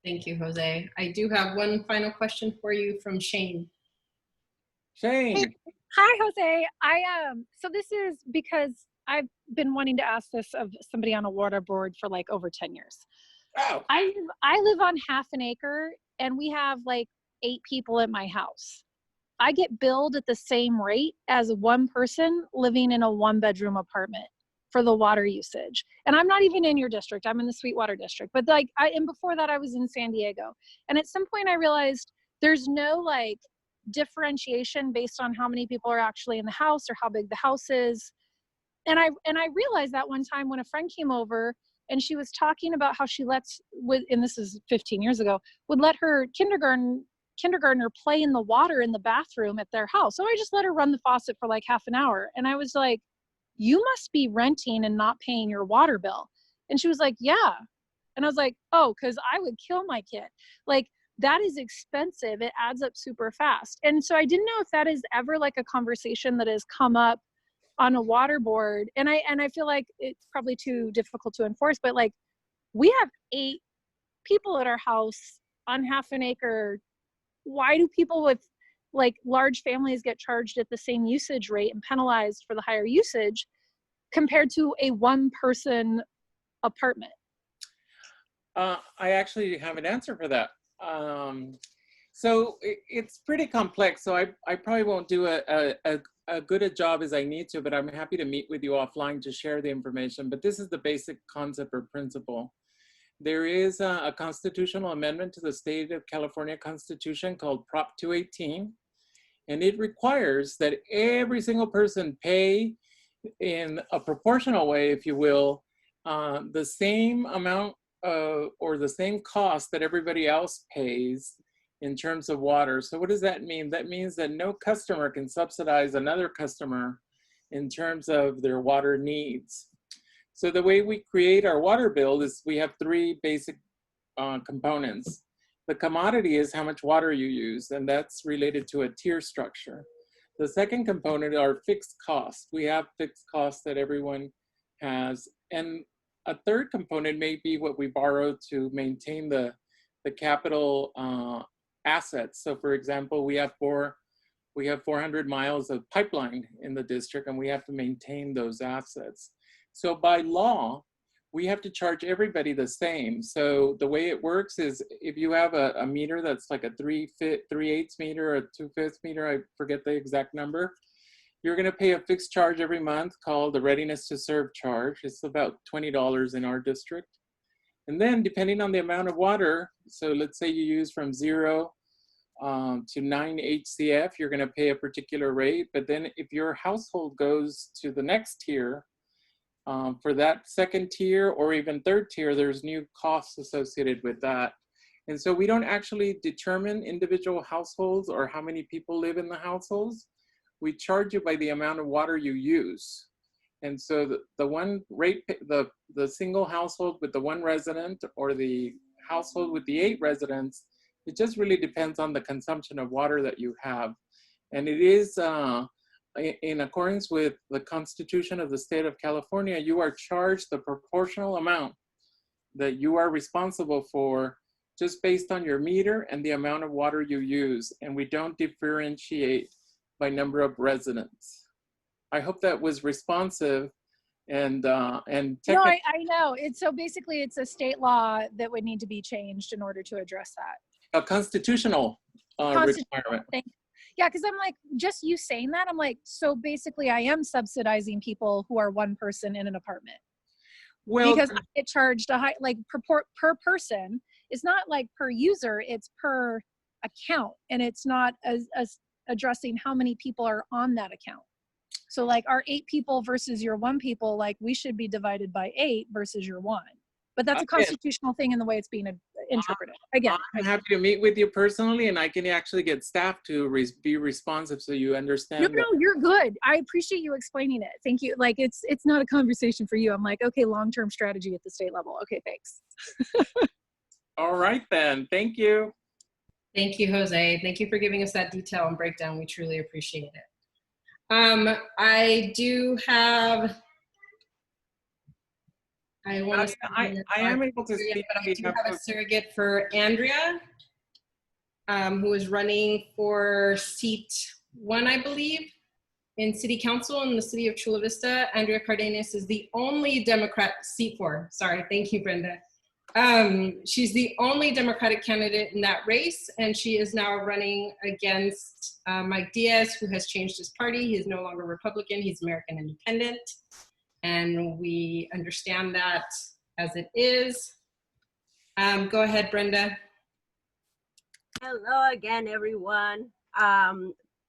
Thank you, Jose. I do have one final question for you from Shane. Shane. Hi, Jose. So this is because I've been wanting to ask this of somebody on a water board for like over 10 years. Oh. I live on half an acre and we have like 8 people at my house. I get billed at the same rate as one person living in a 1-bedroom apartment for the water usage. And I'm not even in your district, I'm in the Sweetwater district. But like, and before that I was in San Diego. And at some point I realized there's no like differentiation based on how many people are actually in the house or how big the house is. And I realized that one time when a friend came over and she was talking about how she and this is 15 years ago, would let her kindergartner play in the water in the bathroom at their house. So I just let her run the faucet for like half an hour. And I was like, you must be renting and not paying your water bill. And she was like, yeah. And I was like, oh, because I would kill my kid. Like, that is expensive. It adds up super fast. And so I didn't know if that is ever like a conversation that has come up on a water board. And I feel like it's probably too difficult to enforce, but like, we have 8 people at our house on half an acre. Why do people with like large families get charged at the same usage rate and penalized for the higher usage compared to a 1-person apartment? I actually have an answer for that. So it's pretty complex. So I probably won't do a good a job as I need to, but I'm happy to meet with you offline to share the information. But this is the basic concept or principle. There is a constitutional amendment to the state of California Constitution called Prop 218. And it requires that every single person pay in a proportional way, if you will, the same amount or the same cost that everybody else pays in terms of water. So what does that mean? That means that no customer can subsidize another customer in terms of their water needs. So the way we create our water bill is we have 3 basic components. The commodity is how much water you use, and that's related to a tier structure. The second component are fixed costs. We have fixed costs that everyone has. And a third component may be what we borrow to maintain the capital assets. So for example, we have 400 miles of pipeline in the district, and we have to maintain those assets. So by law, we have to charge everybody the same. So the way it works is if you have a meter that's like a 3/8 meter, a 2/5 meter, I forget the exact number, you're gonna pay a fixed charge every month called the Readiness to Serve charge. It's about $20 in our district. And then depending on the amount of water, so let's say you use from 0 to 9 HCF, you're gonna pay a particular rate. But then if your household goes to the next tier, for that second tier or even third tier, there's new costs associated with that. And so we don't actually determine individual households or how many people live in the households. We charge you by the amount of water you use. And so the one rate, the single household with the 1 resident or the household with the 8 residents, it just really depends on the consumption of water that you have. And it is in accordance with the Constitution of the state of California, you are charged the proportional amount that you are responsible for just based on your meter and the amount of water you use. And we don't differentiate by number of residents. I hope that was responsive and No, I know. It's so basically it's a state law that would need to be changed in order to address that. a constitutional requirement. Yeah, because I'm like, just you saying that, I'm like, so basically I am subsidizing people who are one person in an apartment. Well, because I get charged a high, like per person. It's not like per user, it's per account. And it's not as addressing how many people are on that account. So like our 8 people versus your 1 people, like we should be divided by 8 versus your 1. But that's a constitutional thing in the way it's being interpreted. Again, I'm happy to meet with you personally, and I can actually get staff to be responsive so you understand. No, you're good. I appreciate you explaining it. Thank you. Like it's not a conversation for you. I'm like, okay, long-term strategy at the state level. Okay, thanks. All right then. Thank you. Thank you, Jose. Thank you for giving us that detail and breakdown. We truly appreciate it. I do have. I am able to speak. But I do have a surrogate for Andrea, who is running for seat 1, I believe, in City Council in the city of Chula Vista. Andrea Cardenas is the only Democrat, seat 4. Sorry, thank you, Brenda. She's the only Democratic candidate in that race, and she is now running against Mike Diaz, who has changed his party. He is no longer Republican. He's American Independent. And we understand that as it is. Go ahead, Brenda. Hello again, everyone.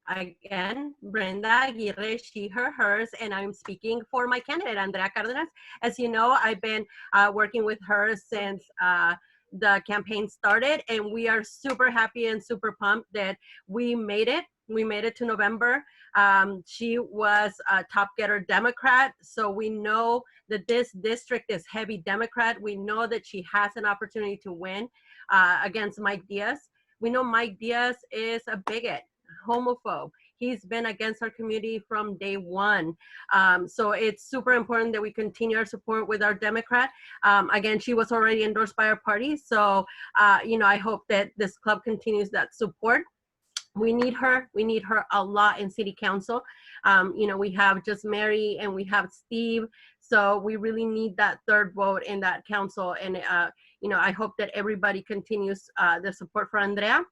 Again, Brenda Aguirre, she, her, hers, and I'm speaking for my candidate, Andrea Cardenas. As you know, I've been working with her since the campaign started, and we are super happy and super pumped that we made it. We made it to November. She was a top getter Democrat, so we know that this district is heavy Democrat. We know that she has an opportunity to win against Mike Diaz. We know Mike Diaz is a bigot, homophobe. He's been against our community from day 1. So it's super important that we continue our support with our Democrat. Again, she was already endorsed by our party. So, I hope that this club continues that support. We need her. We need her a lot in city council. We have just Mary and we have Steve. So we really need that 3rd vote in that council. And, I hope that everybody continues the support for Andrea.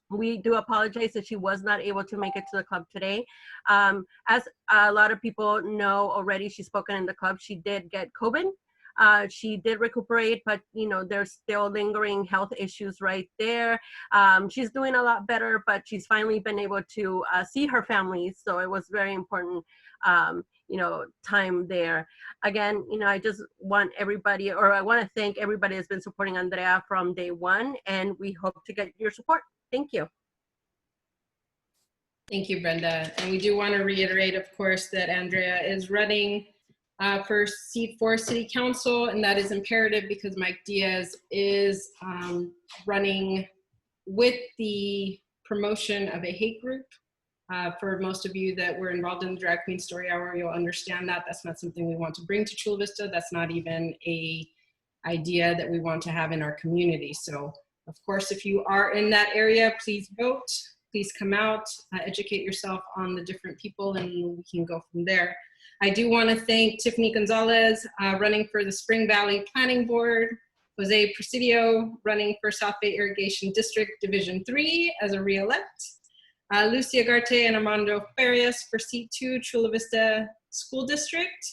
We do apologize that she was not able to make it to the club today. As a lot of people know already, she's spoken in the club. She did get COVID. She did recuperate, but there's still lingering health issues right there. She's doing a lot better, but she's finally been able to see her family. So it was very important, time there. Again, I just want everybody, or I want to thank everybody that's been supporting Andrea from day 1, and we hope to get your support. Thank you. Thank you, Brenda. And we do want to reiterate, of course, that Andrea is running for seat 4 City Council, and that is imperative because Mike Diaz is running with the promotion of a hate group. For most of you that were involved in the Drag Queen Story Hour, you'll understand that that's not something we want to bring to Chula Vista. That's not even a idea that we want to have in our community. So, of course, if you are in that area, please vote. Please come out, educate yourself on the different people, and we can go from there. I do want to thank Tiffany Gonzalez, running for the Spring Valley Planning Board, Jose Presidio, running for South Bay Irrigation District Division 3 as a re-elect, Lucia Garte and Armando Farias for seat 2 Chula Vista School District.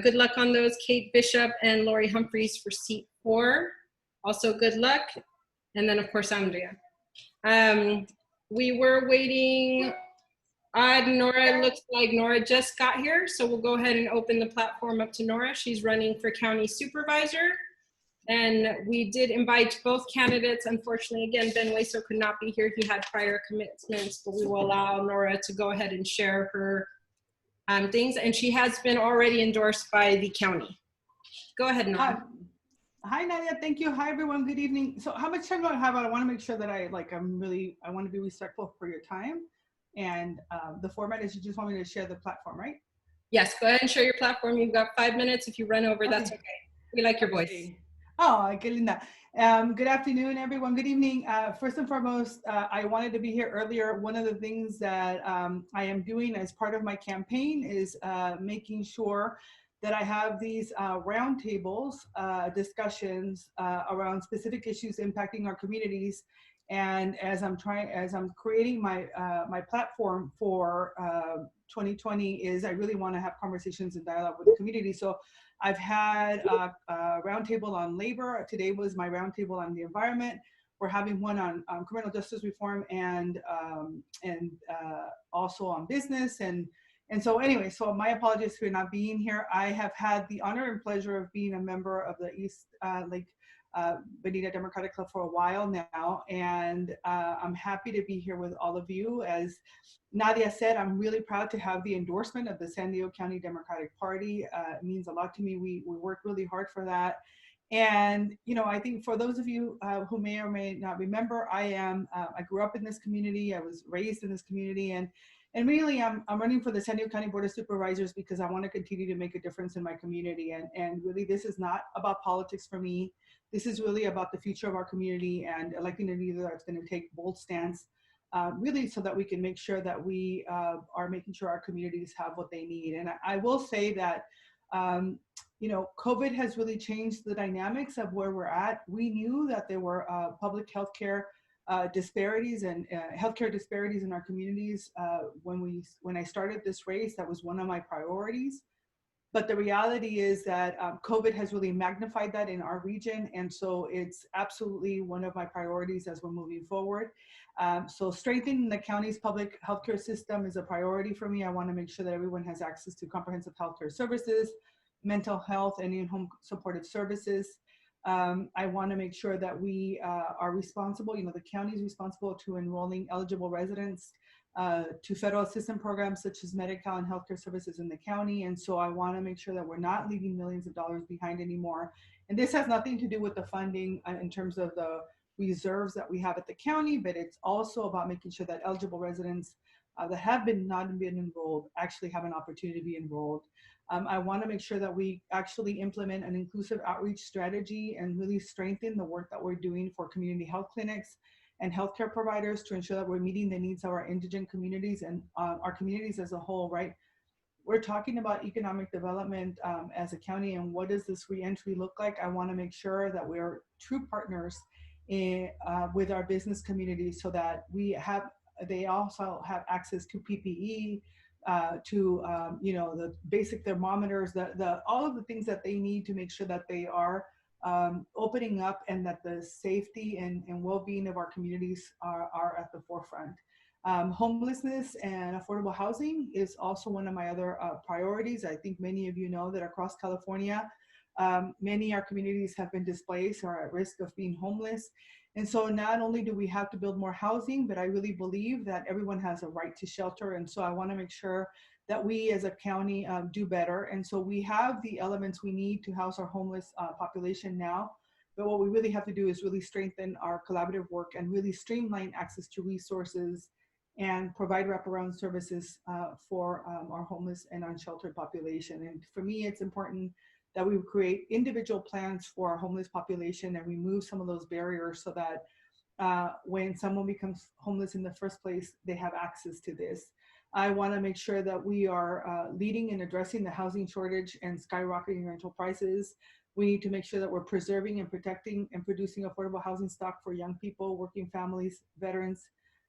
Good luck on those. Kate Bishop and Lori Humphreys for seat 4. Also good luck. And then, of course, Andrea. We were waiting. Nora, looks like Nora just got here, so we'll go ahead and open the platform up to Nora. She's running for county supervisor. And we did invite both candidates. Unfortunately, again, Ben Weso could not be here. He had prior commitments, but we will allow Nora to go ahead and share her things. And she has been already endorsed by the county. Go ahead, Nora. Hi, Nadia. Thank you. Hi, everyone. Good evening. So how much time do I have? I want to make sure that I want to be respectful for your time. And the format is you just want me to share the platform, right? Yes, go ahead and share your platform. You've got 5 minutes. If you run over, that's okay. We like your voice. Okay. Oh, qué linda. Good afternoon, everyone. Good evening. First and foremost, I wanted to be here earlier. One of the things that I am doing as part of my campaign is making sure that I have these roundtables, discussions around specific issues impacting our communities. And as I'm creating my my platform for 2020, is I really want to have conversations and dialogue with the community. So I've had a roundtable on labor. Today was my roundtable on the environment. We're having one on criminal justice reform and also on business. And so anyway, so my apologies for not being here. I have had the honor and pleasure of being a member of the Estlake Bonita Democratic Club for a while now, and I'm happy to be here with all of you. As Nadia said, I'm really proud to have the endorsement of the San Diego County Democratic Party. It means a lot to me. We worked really hard for that. And, you know, I think for those of you who may or may not remember, I grew up in this community. I was raised in this community, and really I'm running for the San Diego County Board of Supervisors because I want to continue to make a difference in my community. And really, this is not about politics for me. This is really about the future of our community and electing a leader that's going to take bold stance, really so that we can make sure that we are making sure our communities have what they need. And I will say that, you know, COVID has really changed the dynamics of where we're at. We knew that there were public healthcare disparities and healthcare disparities in our communities. When I started this race, that was one of my priorities. But the reality is that COVID has really magnified that in our region. And so it's absolutely one of my priorities as we're moving forward. So strengthening the county's public healthcare system is a priority for me. I want to make sure that everyone has access to comprehensive healthcare services, mental health, and in-home supportive services. I want to make sure that we are responsible, you know, the county is responsible to enrolling eligible residents to federal assistance programs such as Medi-Cal and healthcare services in the county. And so I want to make sure that we're not leaving millions of dollars behind anymore. And this has nothing to do with the funding in terms of the reserves that we have at the county, but it's also about making sure that eligible residents that have not been enrolled actually have an opportunity to be enrolled. I want to make sure that we actually implement an inclusive outreach strategy and really strengthen the work that we're doing for community health clinics and healthcare providers to ensure that we're meeting the needs of our indigent communities and our communities as a whole, right? We're talking about economic development as a county, and what does this reentry look like? I want to make sure that we're true partners with our business community so that they also have access to PPE, you know, the basic thermometers, all of the things that they need to make sure that they are opening up and that the safety and well-being of our communities are at the forefront. Homelessness and affordable housing is also one of my other priorities. I think many of you know that across California, many of our communities have been displaced or are at risk of being homeless. And so not only do we have to build more housing, but I really believe that everyone has a right to shelter. And so I want to make sure that we as a county do better. And so we have the elements we need to house our homeless population now. But what we really have to do is really strengthen our collaborative work and really streamline access to resources and provide wraparound services for our homeless and unsheltered population. And for me, it's important that we create individual plans for our homeless population and remove some of those barriers so that when someone becomes homeless in the first place, they have access to this. I want to make sure that we are leading in addressing the housing shortage and skyrocketing rental prices. We need to make sure that we're preserving and protecting and producing affordable housing stock for young people, working families, veterans,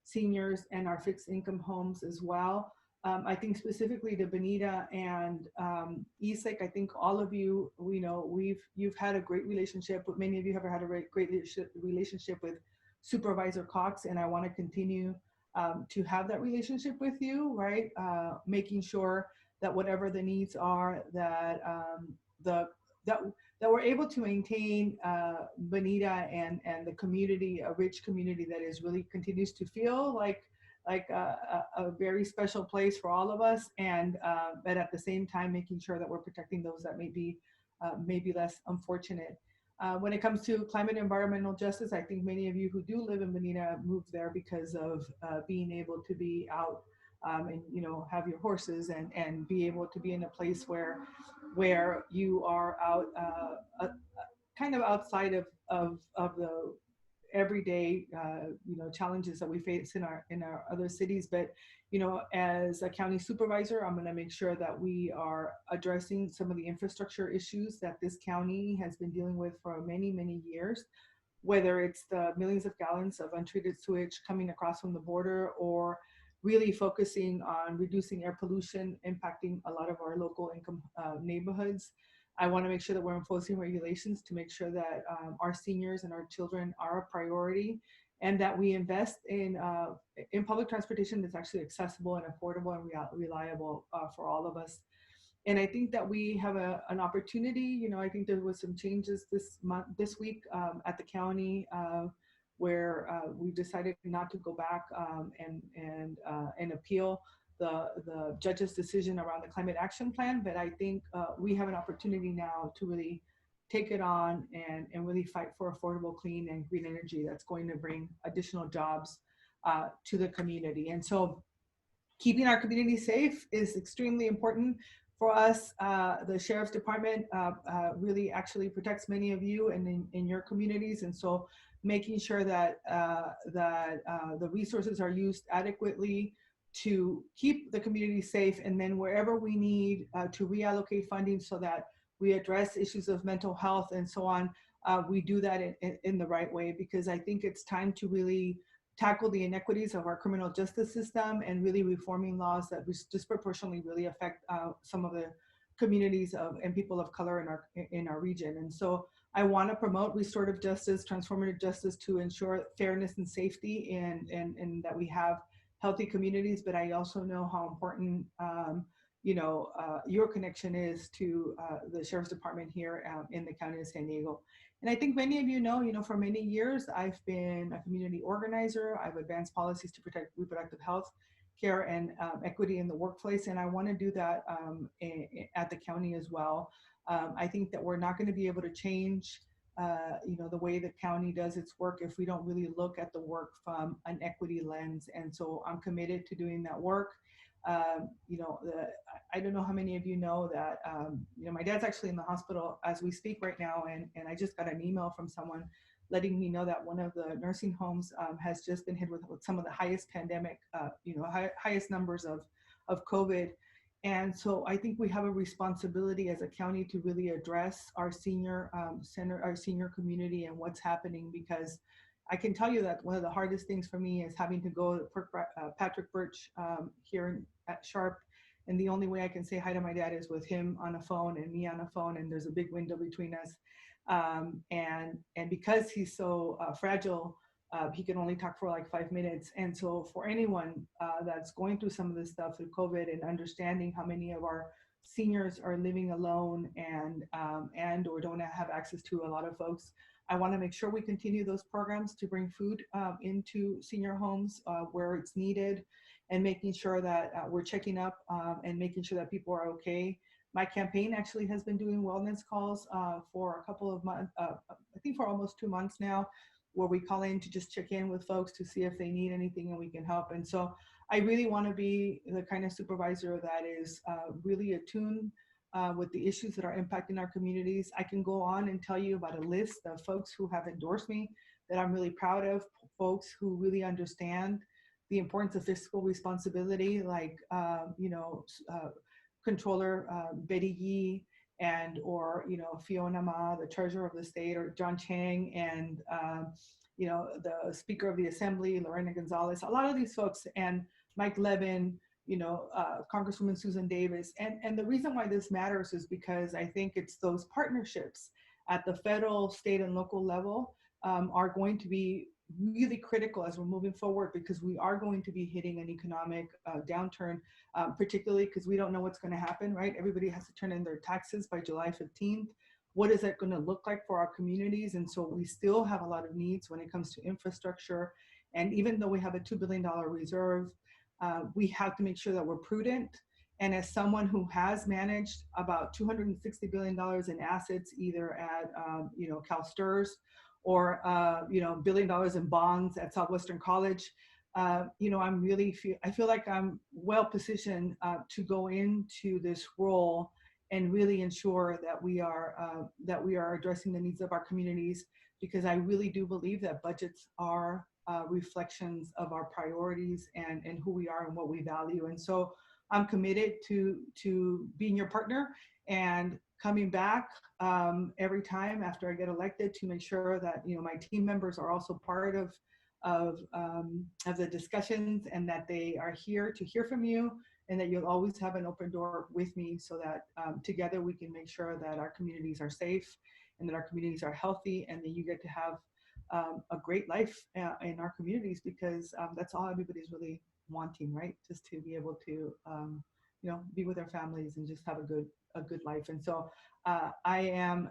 seniors, and our fixed income homes as well. I think specifically to Bonita and Estlake, I think all of you, you know, you've had a great relationship, but many of you have had a great relationship with Supervisor Cox, and I want to continue to have that relationship with you, right? Making sure that whatever the needs are, that that we're able to maintain Bonita and the community, a rich community that is really continues to feel like a very special place for all of us, and but at the same time making sure that we're protecting those that may be less unfortunate. When it comes to climate and environmental justice, I think many of you who do live in Bonita moved there because of being able to be out and have your horses and be able to be in a place where you are out kind of outside of the everyday challenges that we face in our other cities. But as a county supervisor, I'm going to make sure that we are addressing some of the infrastructure issues that this county has been dealing with for many years, whether it's the millions of gallons of untreated sewage coming across from the border, or really focusing on reducing air pollution impacting a lot of our local income neighborhoods. I want to make sure that we're enforcing regulations to make sure that our seniors and our children are a priority, and that we invest in public transportation that's actually accessible and affordable and reliable for all of us. And I think that we have an opportunity. I think there was some changes this week at the county where we decided not to go back and appeal the judge's decision around the climate action plan. But I think we have an opportunity now to really take it on and really fight for affordable, clean, and green energy that's going to bring additional jobs to the community. And so keeping our community safe is extremely important for us. The Sheriff's Department really actually protects many of you and in your communities. And so making sure that the resources are used adequately to keep the community safe, and then wherever we need to reallocate funding so that we address issues of mental health and so on, we do that in the right way, because I think it's time to really tackle the inequities of our criminal justice system and really reforming laws that disproportionately really affect some of the communities and people of color in our region. And so I want to promote restorative justice, transformative justice, to ensure fairness and safety and that we have healthy communities. But I also know how important your connection is to the Sheriff's Department here in the County of San Diego. And I think many of you know, for many years, I've been a community organizer. I've advanced policies to protect reproductive health care and equity in the workplace. And I want to do that at the county as well. I think that we're not going to be able to change the way the county does its work if we don't really look at the work from an equity lens. And so I'm committed to doing that work. I don't know how many of you know that, my dad's actually in the hospital as we speak right now. And I just got an email from someone letting me know that one of the nursing homes has just been hit with some of the highest pandemic, highest numbers of COVID. And so I think we have a responsibility as a county to really address our senior center, our senior community, and what's happening, because I can tell you that one of the hardest things for me is having to go to Patrick Birch here at Sharp. And the only way I can say hi to my dad is with him on a phone and me on a phone, and there's a big window between us. And because he's so fragile, he can only talk for like 5 minutes. And so for anyone that's going through some of this stuff with COVID and understanding how many of our seniors are living alone and or don't have access to a lot of folks, I want to make sure we continue those programs to bring food into senior homes where it's needed, and making sure that we're checking up and making sure that people are okay. My campaign actually has been doing wellness calls for a couple of months, I think for almost 2 months now, where we call in to just check in with folks to see if they need anything and we can help. And so I really want to be the kind of supervisor that is really attuned with the issues that are impacting our communities. I can go on and tell you about a list of folks who have endorsed me that I'm really proud of, folks who really understand the importance of fiscal responsibility, like Controller Betty Yee or Fiona Ma, the Treasurer of the State, or John Chang, and the Speaker of the Assembly, Lorena Gonzalez, a lot of these folks, and Mike Levin, Congresswoman Susan Davis. And the reason why this matters is because I think it's those partnerships at the federal, state, and local level are going to be really critical as we're moving forward, because we are going to be hitting an economic downturn, particularly because we don't know what's going to happen, right? Everybody has to turn in their taxes by July 15th. What is that going to look like for our communities? And so we still have a lot of needs when it comes to infrastructure. And even though we have a $2 billion reserve, we have to make sure that we're prudent And as someone who has managed about $260 billion in assets, either at CalSTRS or $1 billion in bonds at Southwestern College, I feel like I'm well positioned to go into this role and really ensure that we are addressing the needs of our communities, because I really do believe that budgets are reflections of our priorities and who we are and what we value. And so I'm committed to being your partner and coming back every time after I get elected to make sure that my team members are also part of the discussions, and that they are here to hear from you, and that you'll always have an open door with me, so that together we can make sure that our communities are safe and that our communities are healthy, and that you get to have a great life in our communities, because that's all everybody's really wanting, right? Just to be able to be with their families and just have a good life. And so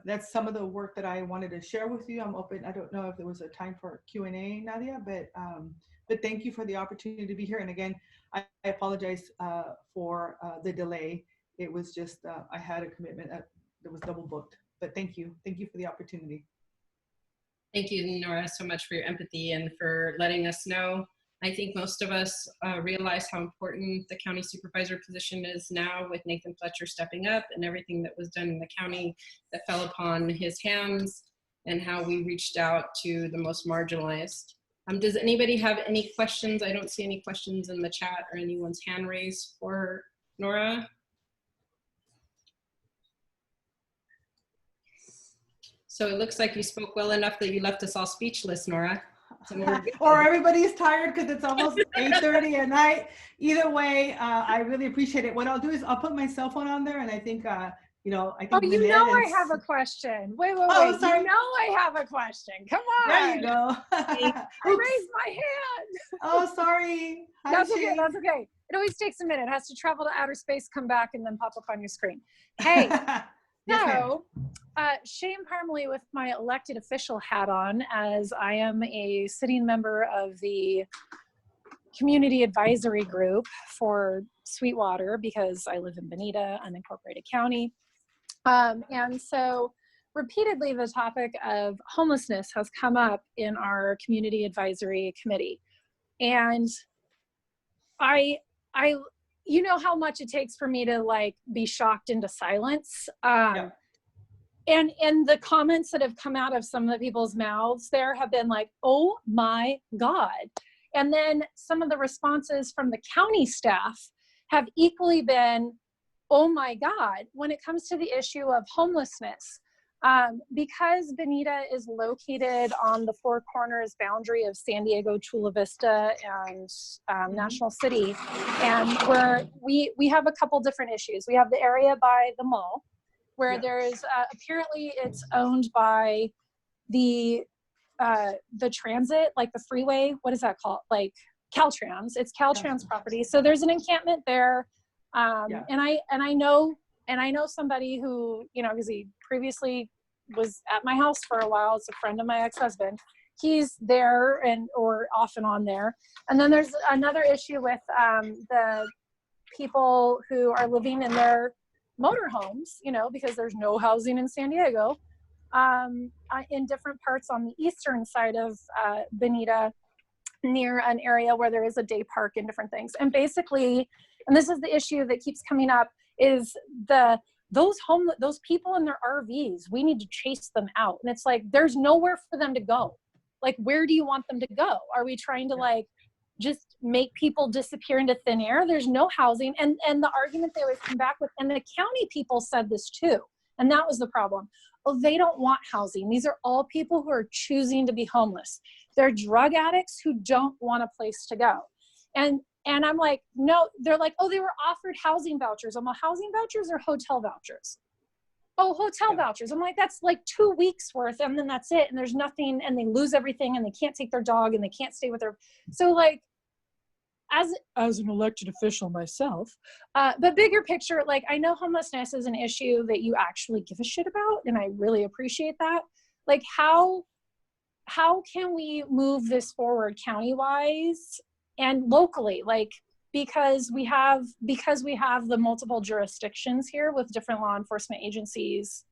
that's some of the work that I wanted to share with you. I'm open. I don't know if there was a time for Q&A, Nadia, but thank you for the opportunity to be here. And again, I apologize for the delay. It was just I had a commitment that was double booked. But thank you for the opportunity. Thank you, Nora, so much for your empathy and for letting us know. I think most of us realize how important the county supervisor position is now, with Nathan Fletcher stepping up and everything that was done in the county that fell upon his hands, and how we reached out to the most marginalized. Does anybody have any questions? I don't see any questions in the chat or anyone's hand raised for Nora. So it looks like you spoke well enough that you left us all speechless, Nora. So or everybody's tired because it's almost 8:30 at night. Either way, I really appreciate it. What I'll do is I'll put my cell phone on there, and I think I think. Oh, I have a question. Wait. Oh, sorry. I have a question. Come on. There you go. I raised my hand. Oh, sorry. Hi, That's okay. Shane. That's okay. It always takes a minute. It has to travel to outer space, come back, and then pop up on your screen. Hey. So, Shane Parmalee with my elected official hat on, as I am a sitting member of the community advisory group for Sweetwater, because I live in Bonita, unincorporated county. And so repeatedly the topic of homelessness has come up in our community advisory committee. And you know how much it takes for me to be shocked into silence. And the comments that have come out of some of the people's mouths there have been like, oh my God. And then some of the responses from the county staff have equally been, oh my God, when it comes to the issue of homelessness. Because Bonita is located on the Four Corners boundary of San Diego, Chula Vista, and National City, and we have a couple different issues. We have the area by the mall, where there's apparently it's owned by the transit, like the freeway. What is that called? Like Caltrans. It's Caltrans property. So there's an encampment there, and I know somebody who, because he previously was at my house for a while. It's a friend of my ex-husband. He's there or off and on there. And then there's another issue with the people who are living in their motorhomes, because there's no housing in San Diego, in different parts on the eastern side of Bonita, near an area where there is a day park and different things. And basically, and this is the issue that keeps coming up, is those people in their RVs, we need to chase them out. And it's like, there's nowhere for them to go. Like, where do you want them to go? Are we trying to just make people disappear into thin air? There's no housing. And the argument they always come back with, and the county people said this too, and that was the problem. Oh, they don't want housing. These are all people who are choosing to be homeless. They're drug addicts who don't want a place to go. And I'm like, no, they're like, oh, they were offered housing vouchers. I'm like, housing vouchers or hotel vouchers? Oh, hotel vouchers. I'm like, that's like 2 weeks worth, and then that's it. And there's nothing, and they lose everything, and they can't take their dog, and they can't stay with their, so as an elected official myself, but bigger picture, I know homelessness is an issue that you actually give a shit about, and I really appreciate that. How can we move this forward county-wise and locally? because we have the multiple jurisdictions here with different law enforcement agencies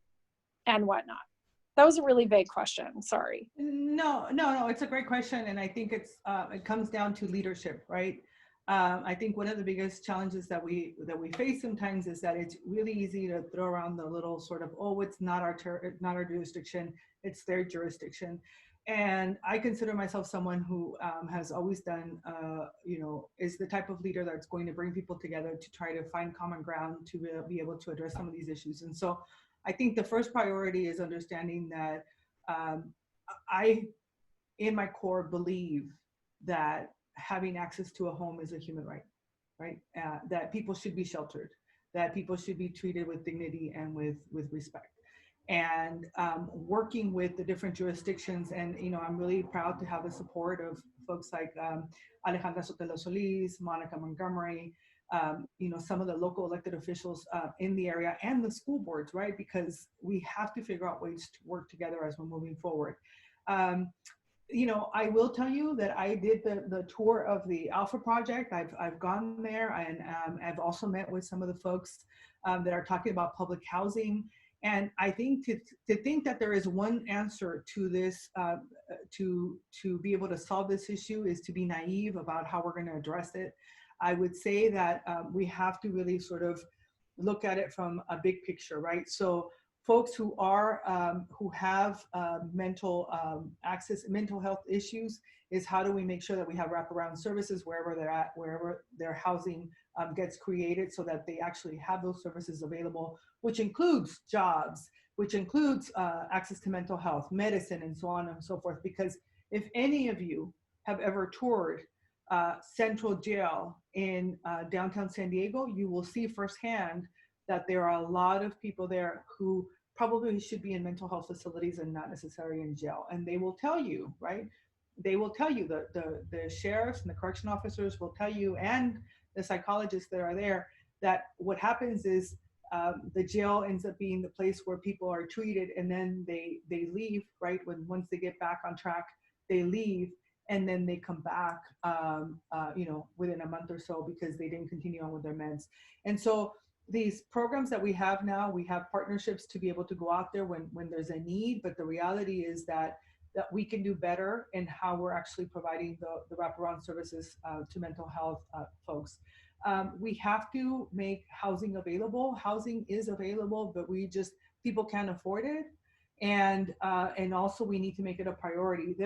and whatnot. That was a really vague question. Sorry. No, it's a great question, and I think it comes down to leadership, right? I think one of the biggest challenges that we face sometimes is that it's really easy to throw around the little sort of, oh, it's not our jurisdiction, it's their jurisdiction. And I consider myself someone who has always done, is the type of leader that's going to bring people together to try to find common ground to be able to address some of these issues. And so I think the first priority is understanding that I, in my core, believe that having access to a home is a human right? That people should be sheltered, that people should be treated with dignity and with respect. And working with the different jurisdictions, and I'm really proud to have the support of folks like Alejandra Sotelo Solis, Monica Montgomery, some of the local elected officials in the area, and the school boards, right? Because we have to figure out ways to work together as we're moving forward. I will tell you that I did the tour of the Alpha Project. I've gone there, and I've also met with some of the folks that are talking about public housing. And I think to think that there is one answer to this, to be able to solve this issue, is to be naive about how we're going to address it. I would say that we have to really sort of look at it from a big picture, right? So folks who have mental health issues, is how do we make sure that we have wraparound services wherever they're at, wherever their housing gets created, so that they actually have those services available, which includes jobs, which includes access to mental health, medicine, and so on and so forth. Because if any of you have ever toured Central Jail in downtown San Diego, you will see firsthand that there are a lot of people there who probably should be in mental health facilities and not necessarily in jail. And they will tell you, right? They will tell you, the sheriffs and the correction officers will tell you, and the psychologists that are there, that what happens is the jail ends up being the place where people are treated, and then they leave, right? Once they get back on track, they leave, and then they come back, within a month or so, because they didn't continue on with their meds. And so these programs that we have now, we have partnerships to be able to go out there when there's a need, but the reality is that we can do better in how we're actually providing the wraparound services to mental health folks. We have to make housing available. Housing is available, but people can't afford it. And also we need to make it a priority.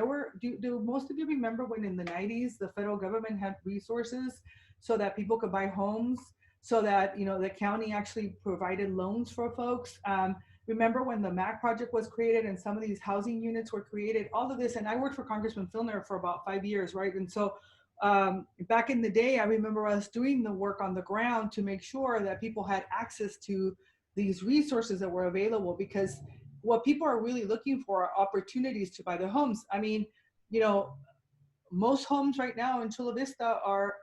Do most of you remember when in the 90s, the federal government had resources so that people could buy homes, so that, the county actually provided loans for folks? Remember when the MAC project was created and some of these housing units were created, all of this, and I worked for Congressman Filner for about 5 years, right? And so back in the day, I remember us doing the work on the ground to make sure that people had access to these resources that were available, because what people are really looking for are opportunities to buy their homes. I mean, most homes right now in Chula Vista are,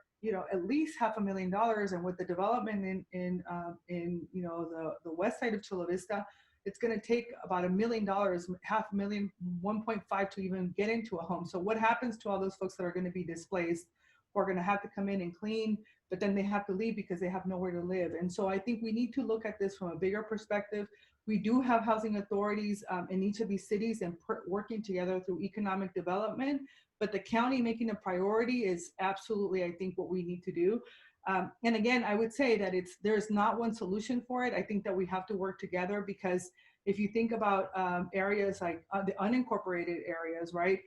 at least $500,000, and with the development in the west side of Chula Vista, it's going to take about $1 million, $500,000, 1.5 to even get into a home. So what happens to all those folks that are going to be displaced, or are going to have to come in and clean, but then they have to leave because they have nowhere to live? And so I think we need to look at this from a bigger perspective. We do have housing authorities in each of these cities and working together through economic development, but the county making a priority is absolutely, I think, what we need to do. And again, I would say that there's not one solution for it. I think that we have to work together, because if you think about areas like the unincorporated areas, right?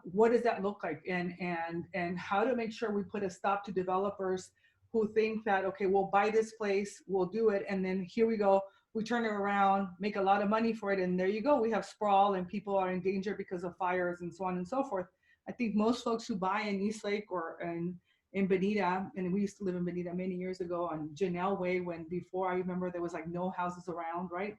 What does that look like? And how to make sure we put a stop to developers who think that, okay, we'll buy this place, we'll do it, and then here we go, we turn it around, make a lot of money for it, and there you go, we have sprawl and people are in danger because of fires and so on and so forth. I think most folks who buy in Estlake or in Bonita, and we used to live in Bonita many years ago on Janelle Way, when before I remember there was like no houses around, right?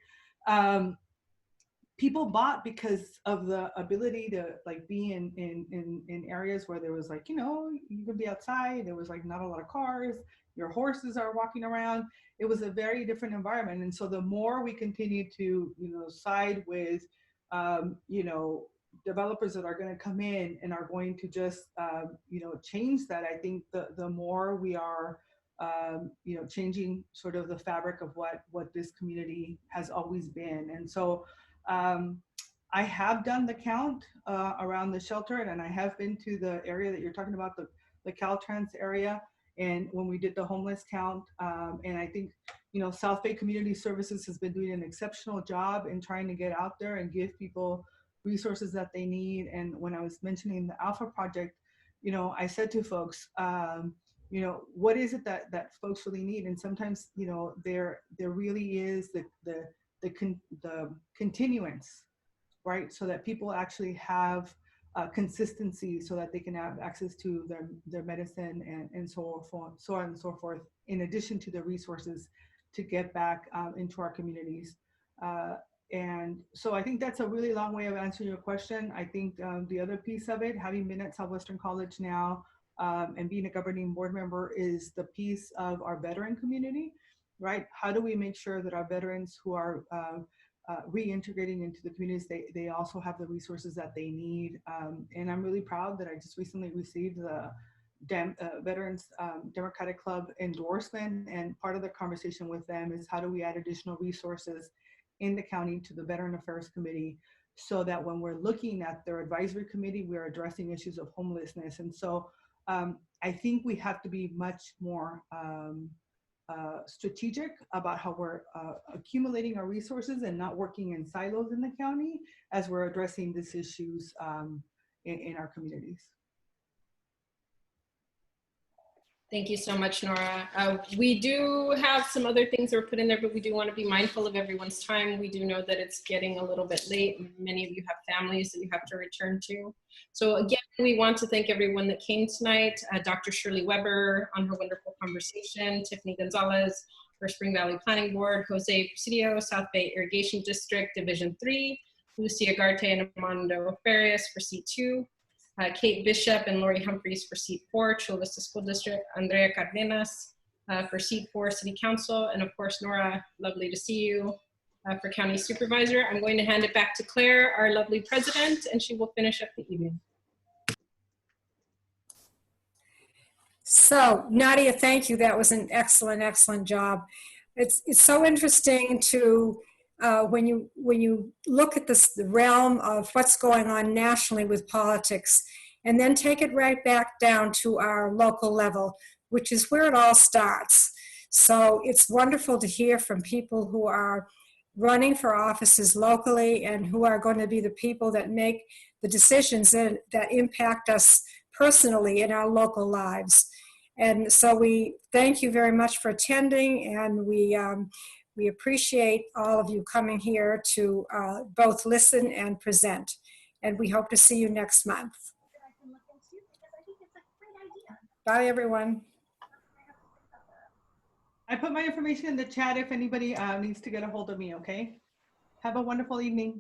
People bought because of the ability to like be in areas where there was like, you could be outside, there was like not a lot of cars, your horses are walking around. It was a very different environment. And so the more we continue to, side with, developers that are going to come in and are going to just, change that. I think the more we are, changing sort of the fabric of what this community has always been. And so I have done the count around the shelter, and I have been to the area that you're talking about, the Caltrans area, and when we did the homeless count. And I think, South Bay Community Services has been doing an exceptional job in trying to get out there and give people resources that they need. And when I was mentioning the Alpha Project, I said to folks, what is it that folks really need? And sometimes, there really is the continuance, right? So that people actually have consistency, so that they can have access to their medicine and so on and so forth, in addition to the resources to get back into our communities. And so I think that's a really long way of answering your question. I think the other piece of it, having been at Southwestern College now and being a governing board member, is the piece of our veteran community, right? How do we make sure that our veterans who are reintegrating into the communities, they also have the resources that they need? And I'm really proud that I just recently received the Veterans Democratic Club endorsement, and part of the conversation with them is how do we add additional resources in the county to the Veteran Affairs Committee, so that when we're looking at their advisory committee, we're addressing issues of homelessness. And so I think we have to be much more strategic about how we're accumulating our resources and not working in silos in the county as we're addressing these issues in our communities. Thank you so much, Nora. We do have some other things that were put in there, but we do want to be mindful of everyone's time. We do know that it's getting a little bit late. Many of you have families that you have to return to. So again, we want to thank everyone that came tonight. Dr. Shirley Weber on her wonderful conversation, Tiffany Gonzalez for Spring Valley Planning Board, Jose Presidio, South Bay Irrigation District, Division 3, Lucia Garte and Armando Farias for C2, Kate Bishop and Lori Humphreys for Seat 4, Chula Vista School District, Andrea Cardenas for Seat 4, City Council, and of course, Nora, lovely to see you for County Supervisor. I'm going to hand it back to Claire, our lovely president, and she will finish up the evening. So Nadia, thank you. That was an excellent, excellent job. It's so interesting to when you look at this, the realm of what's going on nationally with politics, and then take it right back down to our local level, which is where it all starts. So it's wonderful to hear from people who are running for offices locally and who are going to be the people that make the decisions that impact us personally in our local lives. And so we thank you very much for attending, and we appreciate all of you coming here to both listen and present. And we hope to see you next month. Bye, everyone. I put my information in the chat if anybody needs to get a hold of me, okay? Have a wonderful evening.